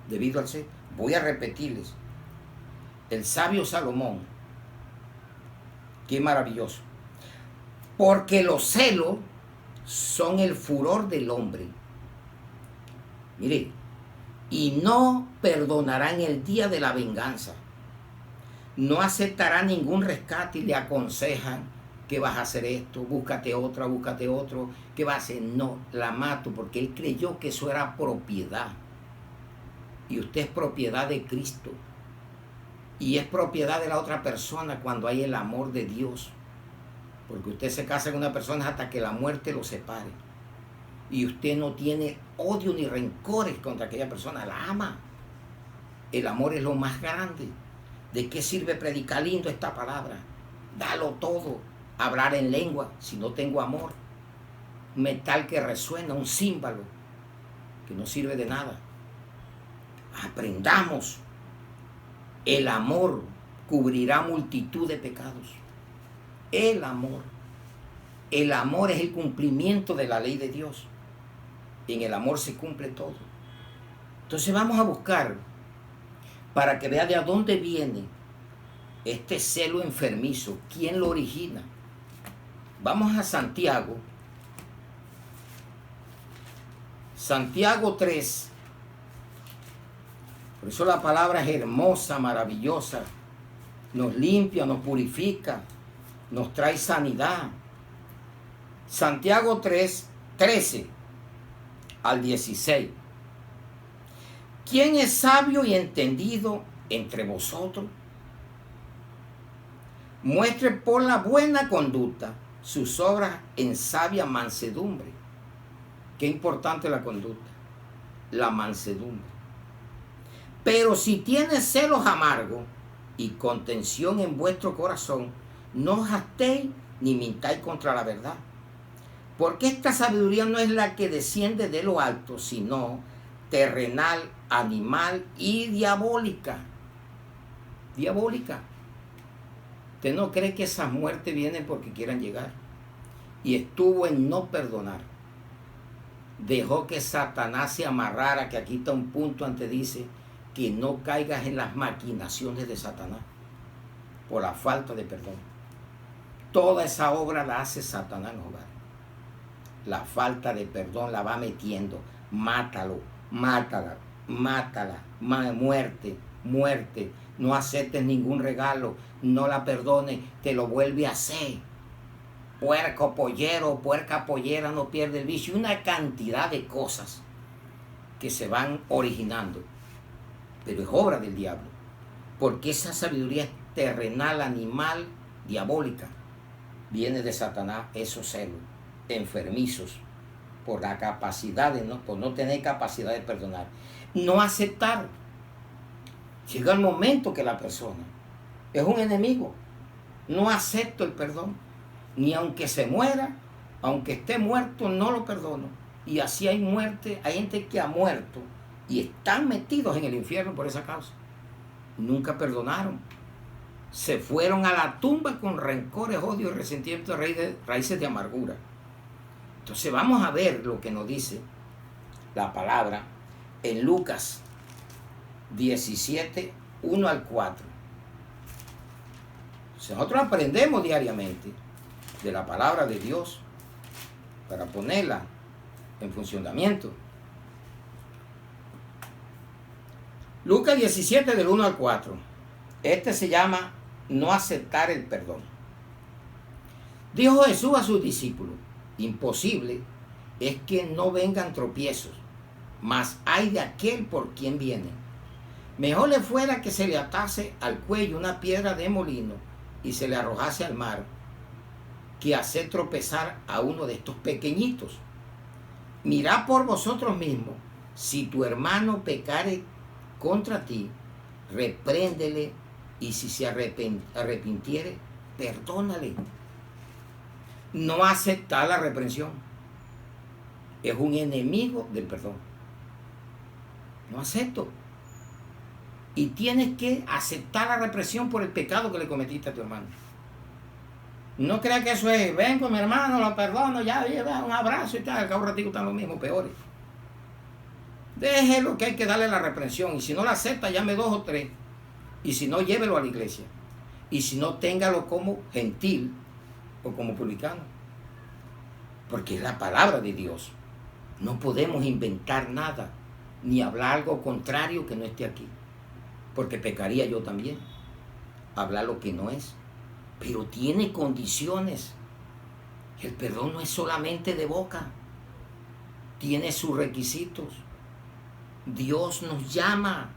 debido al celo. Voy a repetirles. El sabio Salomón, qué maravilloso. Porque los celos son el furor del hombre. Mire, y no perdonarán el día de la venganza. No aceptará ningún rescate y le aconsejan que vas a hacer esto, búscate otro, ¿qué vas a hacer? No, la mato porque él creyó que eso era propiedad. Y usted es propiedad de Cristo. Y es propiedad de la otra persona cuando hay el amor de Dios. Porque usted se casa con una persona hasta que la muerte lo separe. Y usted no tiene odio ni rencores contra aquella persona, la ama. El amor es lo más grande. ¿De qué sirve predicar lindo esta palabra? Dalo todo, hablar en lengua si no tengo amor. Metal que resuena, un címbalo que no sirve de nada. Aprendamos. El amor cubrirá multitud de pecados. El amor. El amor es el cumplimiento de la ley de Dios. En el amor se cumple todo. Entonces vamos a buscar para que vea de dónde viene este celo enfermizo. ¿Quién lo origina? Vamos a Santiago. Santiago 3. Por eso la palabra es hermosa, maravillosa. Nos limpia, nos purifica, nos trae sanidad. Santiago 3, 13 al 16. ¿Quién es sabio y entendido entre vosotros? Muestre por la buena conducta sus obras en sabia mansedumbre. Qué importante la conducta, la mansedumbre. Pero si tiene celos amargos y contención en vuestro corazón, no os hastéis ni mintáis contra la verdad. Porque esta sabiduría no es la que desciende de lo alto, sino terrenal, animal y diabólica. Diabólica. ¿Usted no cree que esas muertes vienen porque quieran llegar? Y estuvo en no perdonar. Dejó que Satanás se amarrara, que aquí está un punto antes dice que no caigas en las maquinaciones de Satanás por la falta de perdón. Toda esa obra la hace Satanás en los hogares. La falta de perdón la va metiendo. Mátalo, mátala, mátala, muerte, muerte. No aceptes ningún regalo, no la perdones, te lo vuelve a hacer. Puerco pollero, puerca pollera no pierde el vicio. Una cantidad de cosas que se van originando. Pero es obra del diablo. Porque esa sabiduría es terrenal, animal, diabólica. Viene de Satanás, esos celos enfermizos por la capacidad de por no tener capacidad de perdonar. No aceptar. Llega el momento que la persona es un enemigo. No acepto el perdón. Ni aunque se muera, aunque esté muerto, no lo perdono. Y así hay muerte, hay gente que ha muerto y están metidos en el infierno por esa causa. Nunca perdonaron. Se fueron a la tumba con rencores, odios y resentimientos, raíces de amargura. Entonces vamos a ver lo que nos dice la palabra en Lucas 17, 1 al 4. Nosotros aprendemos diariamente de la palabra de Dios para ponerla en funcionamiento. Lucas 17 del 1 al 4. Este se llama no aceptar el perdón. Dijo Jesús a sus discípulos: imposible es que no vengan tropiezos, mas hay de aquel por quien viene. Mejor le fuera que se le atase al cuello una piedra de molino y se le arrojase al mar, que hacer tropezar a uno de estos pequeñitos. Mirad por vosotros mismos, si tu hermano pecare contra ti, repréndele, y si se arrepintiere, perdónale. No aceptar la reprensión. Es un enemigo del perdón. No acepto. Y tienes que aceptar la represión por el pecado que le cometiste a tu hermano. No creas que eso es, ven con mi hermano, lo perdono, ya lleva un abrazo y tal, al cabo de ratito están los mismos, peores. Déjelo, que hay que darle la reprensión, y si no la acepta, llame 2 o 3, y si no, llévelo a la iglesia, y si no, téngalo como gentil o como publicano, porque es la palabra de Dios. No podemos inventar nada, ni hablar algo contrario que no esté aquí, porque pecaría yo también, hablar lo que no es. Pero tiene condiciones. El perdón no es solamente de boca, tiene sus requisitos. Dios nos llama,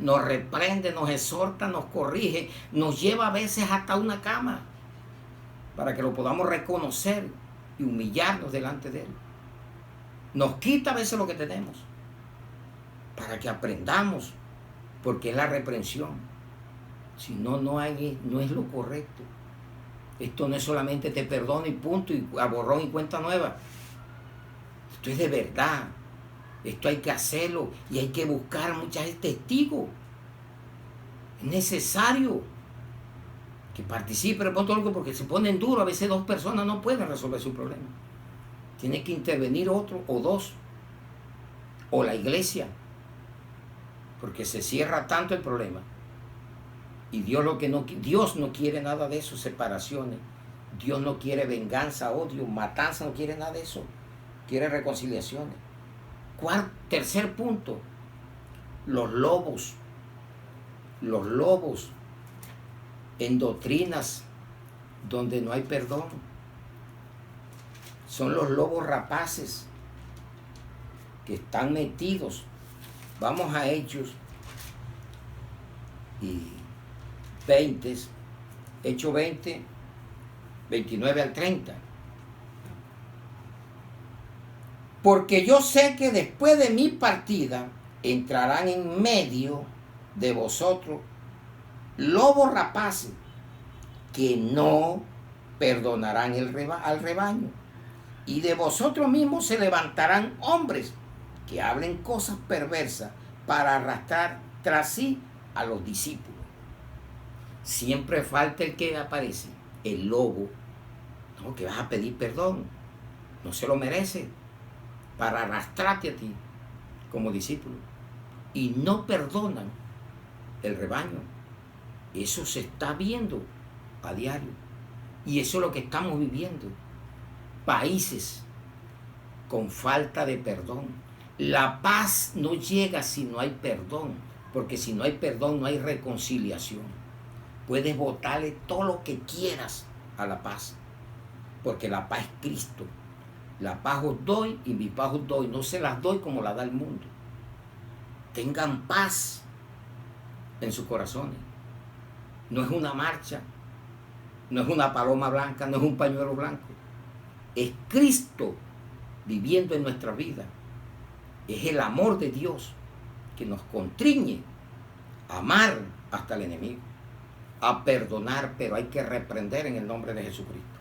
nos reprende, nos exhorta, nos corrige, nos lleva a veces hasta una cama para que lo podamos reconocer y humillarnos delante de Él. Nos quita a veces lo que tenemos para que aprendamos, porque es la reprensión. Si no, no es lo correcto. Esto no es solamente te perdono y punto, y a borrón y cuenta nueva. Esto es de verdad. Esto hay que hacerlo y hay que buscar muchos testigos. Es necesario que participe, porque se ponen duros. A veces 2 personas no pueden resolver su problema. Tiene que intervenir otro o 2. O la iglesia. Porque se cierra tanto el problema. Y Dios no quiere nada de eso, separaciones. Dios no quiere venganza, odio, matanza, no quiere nada de eso. Quiere reconciliaciones. Tercer punto, los lobos. Los lobos en doctrinas donde no hay perdón. Son los lobos rapaces que están metidos. Vamos a Hechos y 20, Hechos 20, 29 al 30. Porque yo sé que después de mi partida entrarán en medio de vosotros lobos rapaces que no perdonarán al rebaño. Y de vosotros mismos se levantarán hombres que hablen cosas perversas para arrastrar tras sí a los discípulos. Siempre falta el que aparece, el lobo. No, que vas a pedir perdón, no se lo merece, para arrastrarte a ti como discípulo. Y no perdonan el rebaño. Eso se está viendo a diario. Y eso es lo que estamos viviendo. Países con falta de perdón. La paz no llega si no hay perdón, porque si no hay perdón no hay reconciliación. Puedes botarle todo lo que quieras a la paz, porque la paz es Cristo. La paz os doy y mi paz os doy, no se las doy como la da el mundo. Tengan paz en sus corazones. No es una marcha, no es una paloma blanca, no es un pañuelo blanco. Es Cristo viviendo en nuestra vida. Es el amor de Dios que nos constriñe a amar hasta el enemigo, a perdonar, pero hay que reprender en el nombre de Jesucristo,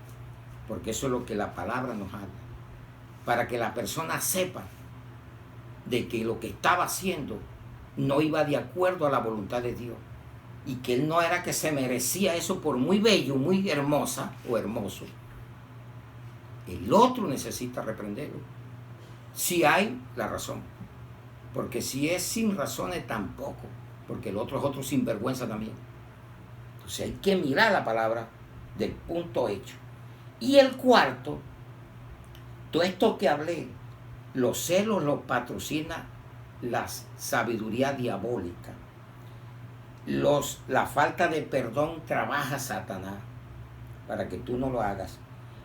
porque eso es lo que la palabra nos habla, para que la persona sepa de que lo que estaba haciendo no iba de acuerdo a la voluntad de Dios, y que él no era que se merecía eso por muy bello, muy hermosa o hermoso. El otro necesita reprenderlo, si hay la razón, porque si es sin razones tampoco, porque el otro es otro sinvergüenza también. Entonces hay que mirar la palabra del punto hecho. Y el cuarto, todo esto que hablé, los celos los patrocina la sabiduría diabólica. La falta de perdón trabaja Satanás para que tú no lo hagas.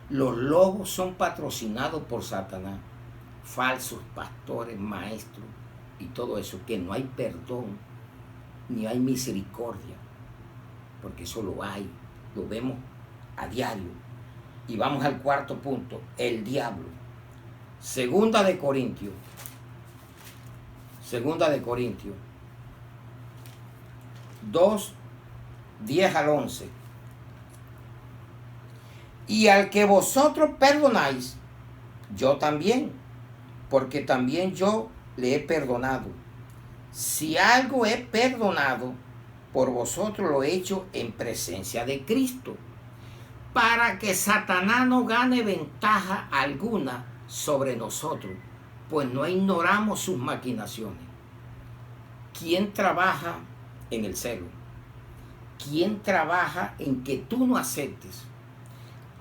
Los lobos son patrocinados por Satanás, falsos pastores, maestros y todo eso, que no hay perdón ni hay misericordia, porque eso lo hay, lo vemos a diario. Y vamos al cuarto punto, el diablo. Segunda de Corintios 2, 10 al 11. Y al que vosotros perdonáis, yo también, porque también yo le he perdonado. Si algo he perdonado, por vosotros lo he hecho en presencia de Cristo, para que Satanás no gane ventaja alguna sobre nosotros, pues no ignoramos sus maquinaciones. ¿Quién trabaja en el celo? ¿Quién trabaja en que tú no aceptes?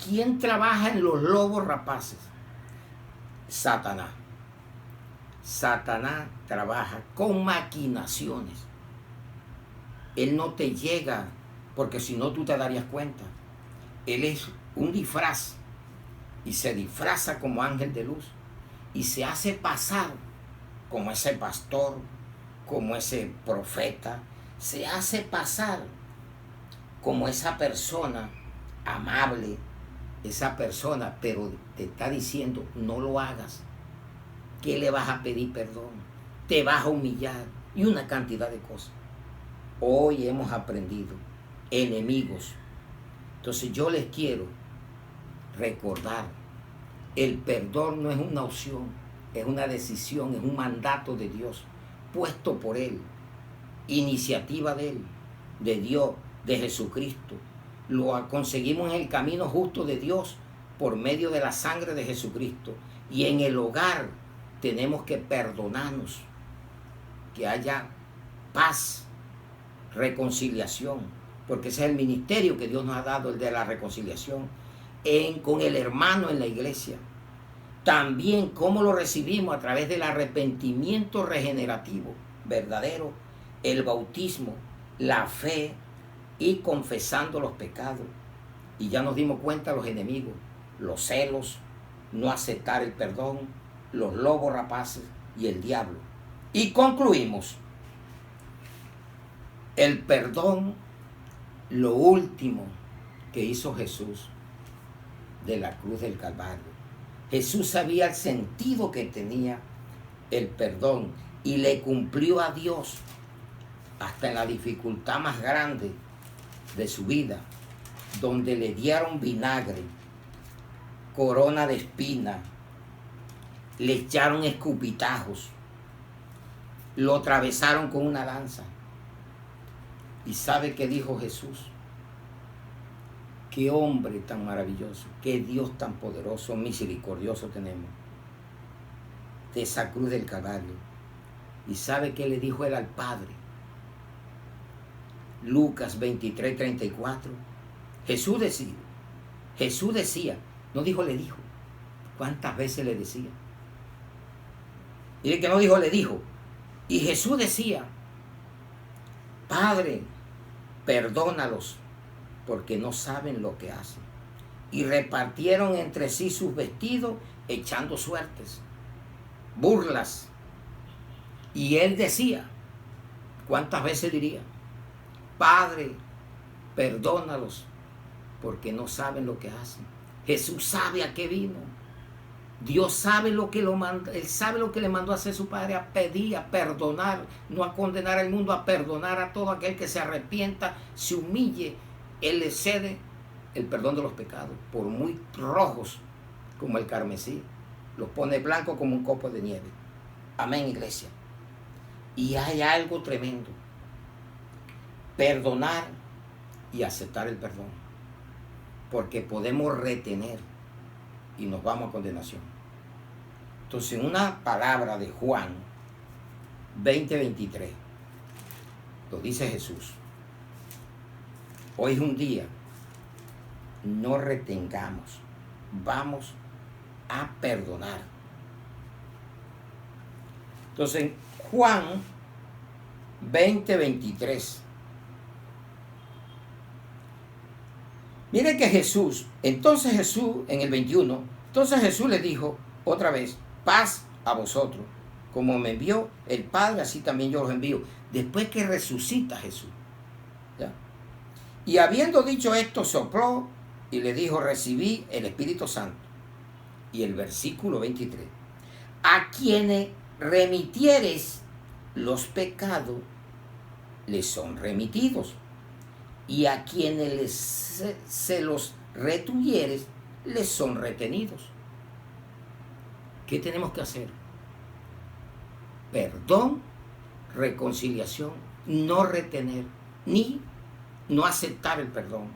¿Quién trabaja en los lobos rapaces? Satanás. Satanás trabaja con maquinaciones. Él no te llega, porque si no tú te darías cuenta. Él es un disfraz y se disfraza como ángel de luz y se hace pasar como ese pastor, como ese profeta, se hace pasar como esa persona amable, esa persona, pero te está diciendo no lo hagas. ¿Qué le vas a pedir perdón? Te vas a humillar y una cantidad de cosas. Hoy hemos aprendido, enemigos. Entonces yo les quiero recordar, el perdón no es una opción, es una decisión, es un mandato de Dios, puesto por Él, iniciativa de Él, de Dios, de Jesucristo. Lo conseguimos en el camino justo de Dios por medio de la sangre de Jesucristo. Y en el hogar tenemos que perdonarnos, que haya paz, reconciliación, porque ese es el ministerio que Dios nos ha dado, el de la reconciliación con el hermano en la iglesia. También cómo lo recibimos a través del arrepentimiento regenerativo verdadero, el bautismo, la fe y confesando los pecados. Y ya nos dimos cuenta los enemigos, los celos, no aceptar el perdón, los lobos rapaces y el diablo. Y concluimos, el perdón, lo último que hizo Jesús de la cruz del Calvario. Jesús sabía el sentido que tenía el perdón y le cumplió a Dios hasta en la dificultad más grande de su vida, donde le dieron vinagre, corona de espina, le echaron escupitajos, lo atravesaron con una lanza. ¿Y sabe qué dijo Jesús? Qué hombre tan maravilloso, qué Dios tan poderoso, misericordioso tenemos. De esa cruz del Calvario. ¿Y sabe qué le dijo él al Padre? Lucas 23:34. Jesús decía, no dijo le dijo. ¿Cuántas veces le decía? Mire que no dijo le dijo. Y Jesús decía, Padre, perdónalos, porque no saben lo que hacen. Y repartieron entre sí sus vestidos, echando suertes, burlas. Y él decía, ¿cuántas veces diría? Padre, perdónalos, porque no saben lo que hacen. Jesús sabe a qué vino. Dios sabe lo que Él sabe lo que le mandó a hacer su Padre, a pedir, a perdonar, no a condenar al mundo, a perdonar a todo aquel que se arrepienta, se humille. Él le cede el perdón de los pecados, por muy rojos como el carmesí, los pone blanco como un copo de nieve. Amén, iglesia. Y hay algo tremendo: perdonar y aceptar el perdón, porque podemos retener y nos vamos a condenación. Entonces, en una palabra de Juan 20:23, lo dice Jesús: hoy es un día, no retengamos, vamos a perdonar. Entonces, en Juan 20:23, mire que entonces Jesús en el 21, entonces Jesús le dijo otra vez, paz a vosotros, como me envió el Padre, así también yo los envío. Después que resucita Jesús, ¿ya? Y habiendo dicho esto, sopló y le dijo, recibí el Espíritu Santo. Y el versículo 23, a quienes remitieres los pecados, les son remitidos. Y a quienes se los retuvieres, les son retenidos. ¿Qué tenemos que hacer? Perdón, reconciliación, no retener, ni no aceptar el perdón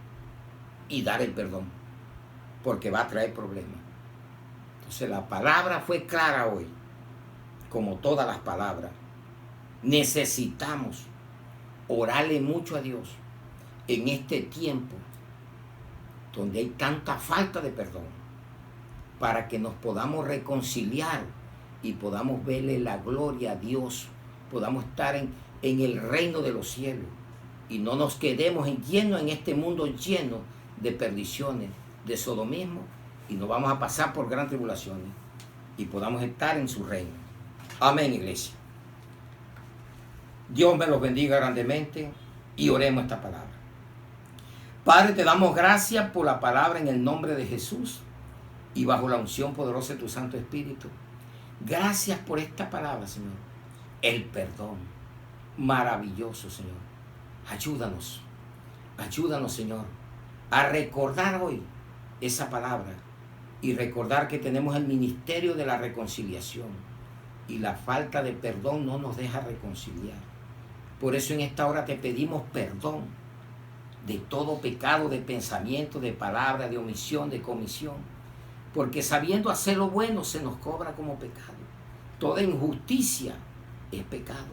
y dar el perdón, porque va a traer problemas. Entonces la palabra fue clara hoy, como todas las palabras. Necesitamos orarle mucho a Dios en este tiempo donde hay tanta falta de perdón, para que nos podamos reconciliar y podamos verle la gloria a Dios, podamos estar en el reino de los cielos y no nos quedemos llenos en este mundo lleno de perdiciones, de sodomismo, y nos vamos a pasar por gran tribulaciones y podamos estar en su reino. Amén, iglesia. Dios me los bendiga grandemente y oremos esta palabra. Padre, te damos gracias por la palabra en el nombre de Jesús y bajo la unción poderosa de tu Santo Espíritu. Gracias por esta palabra, Señor. El perdón. Maravilloso, Señor. Ayúdanos, Señor, a recordar hoy esa palabra y recordar que tenemos el ministerio de la reconciliación y la falta de perdón no nos deja reconciliar. Por eso en esta hora te pedimos perdón de todo pecado, de pensamiento, de palabra, de omisión, de comisión, porque sabiendo hacer lo bueno se nos cobra como pecado. Toda injusticia es pecado.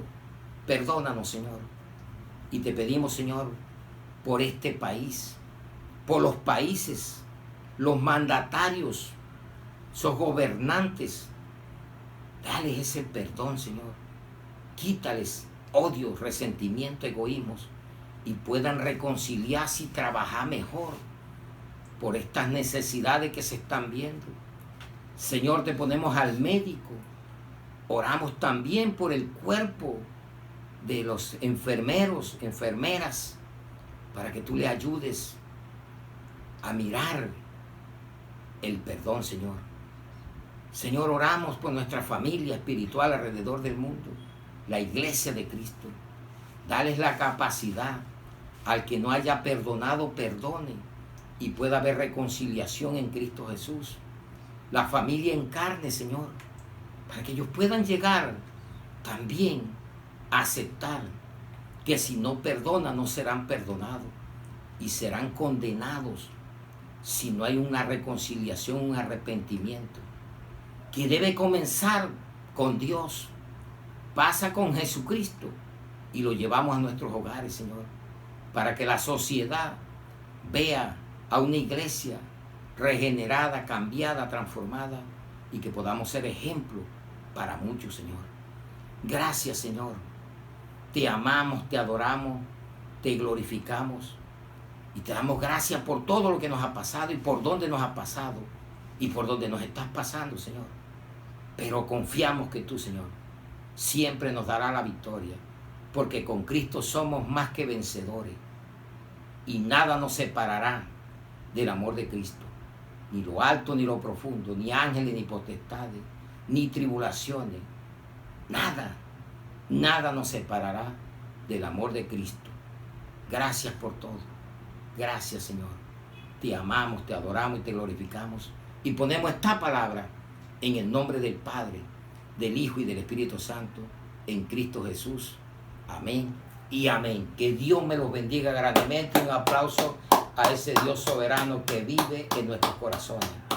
Perdónanos, Señor, y te pedimos, Señor, por este país, por los países, los mandatarios, esos gobernantes, dales ese perdón, Señor. Quítales odio, resentimiento, egoísmos, y puedan reconciliarse y trabajar mejor por estas necesidades que se están viendo. Señor, te ponemos al médico. Oramos también por el cuerpo de los enfermeros, enfermeras, para que tú le ayudes a mirar el perdón, Señor. Señor, oramos por nuestra familia espiritual alrededor del mundo, la iglesia de Cristo. Dales la capacidad, al que no haya perdonado, perdone, y pueda haber reconciliación en Cristo Jesús. La familia en carne, Señor, para que ellos puedan llegar también aceptar que si no perdonan no serán perdonados y serán condenados si no hay una reconciliación, un arrepentimiento, que debe comenzar con Dios, pasa con Jesucristo y lo llevamos a nuestros hogares, Señor, para que la sociedad vea a una iglesia regenerada, cambiada, transformada, y que podamos ser ejemplo para muchos, Señor. Gracias, Señor. Te amamos, te adoramos, te glorificamos y te damos gracias por todo lo que nos ha pasado y por dónde nos ha pasado y por dónde nos estás pasando, Señor. Pero confiamos que tú, Señor, siempre nos dará la victoria, porque con Cristo somos más que vencedores y nada nos separará del amor de Cristo. Ni lo alto ni lo profundo, ni ángeles ni potestades, ni tribulaciones, nada nos separará del amor de Cristo. Gracias por todo. Gracias, Señor. Te amamos, te adoramos y te glorificamos. Y ponemos esta palabra en el nombre del Padre, del Hijo y del Espíritu Santo, en Cristo Jesús. Amén y amén. Que Dios me los bendiga grandemente. Un aplauso a ese Dios soberano que vive en nuestros corazones.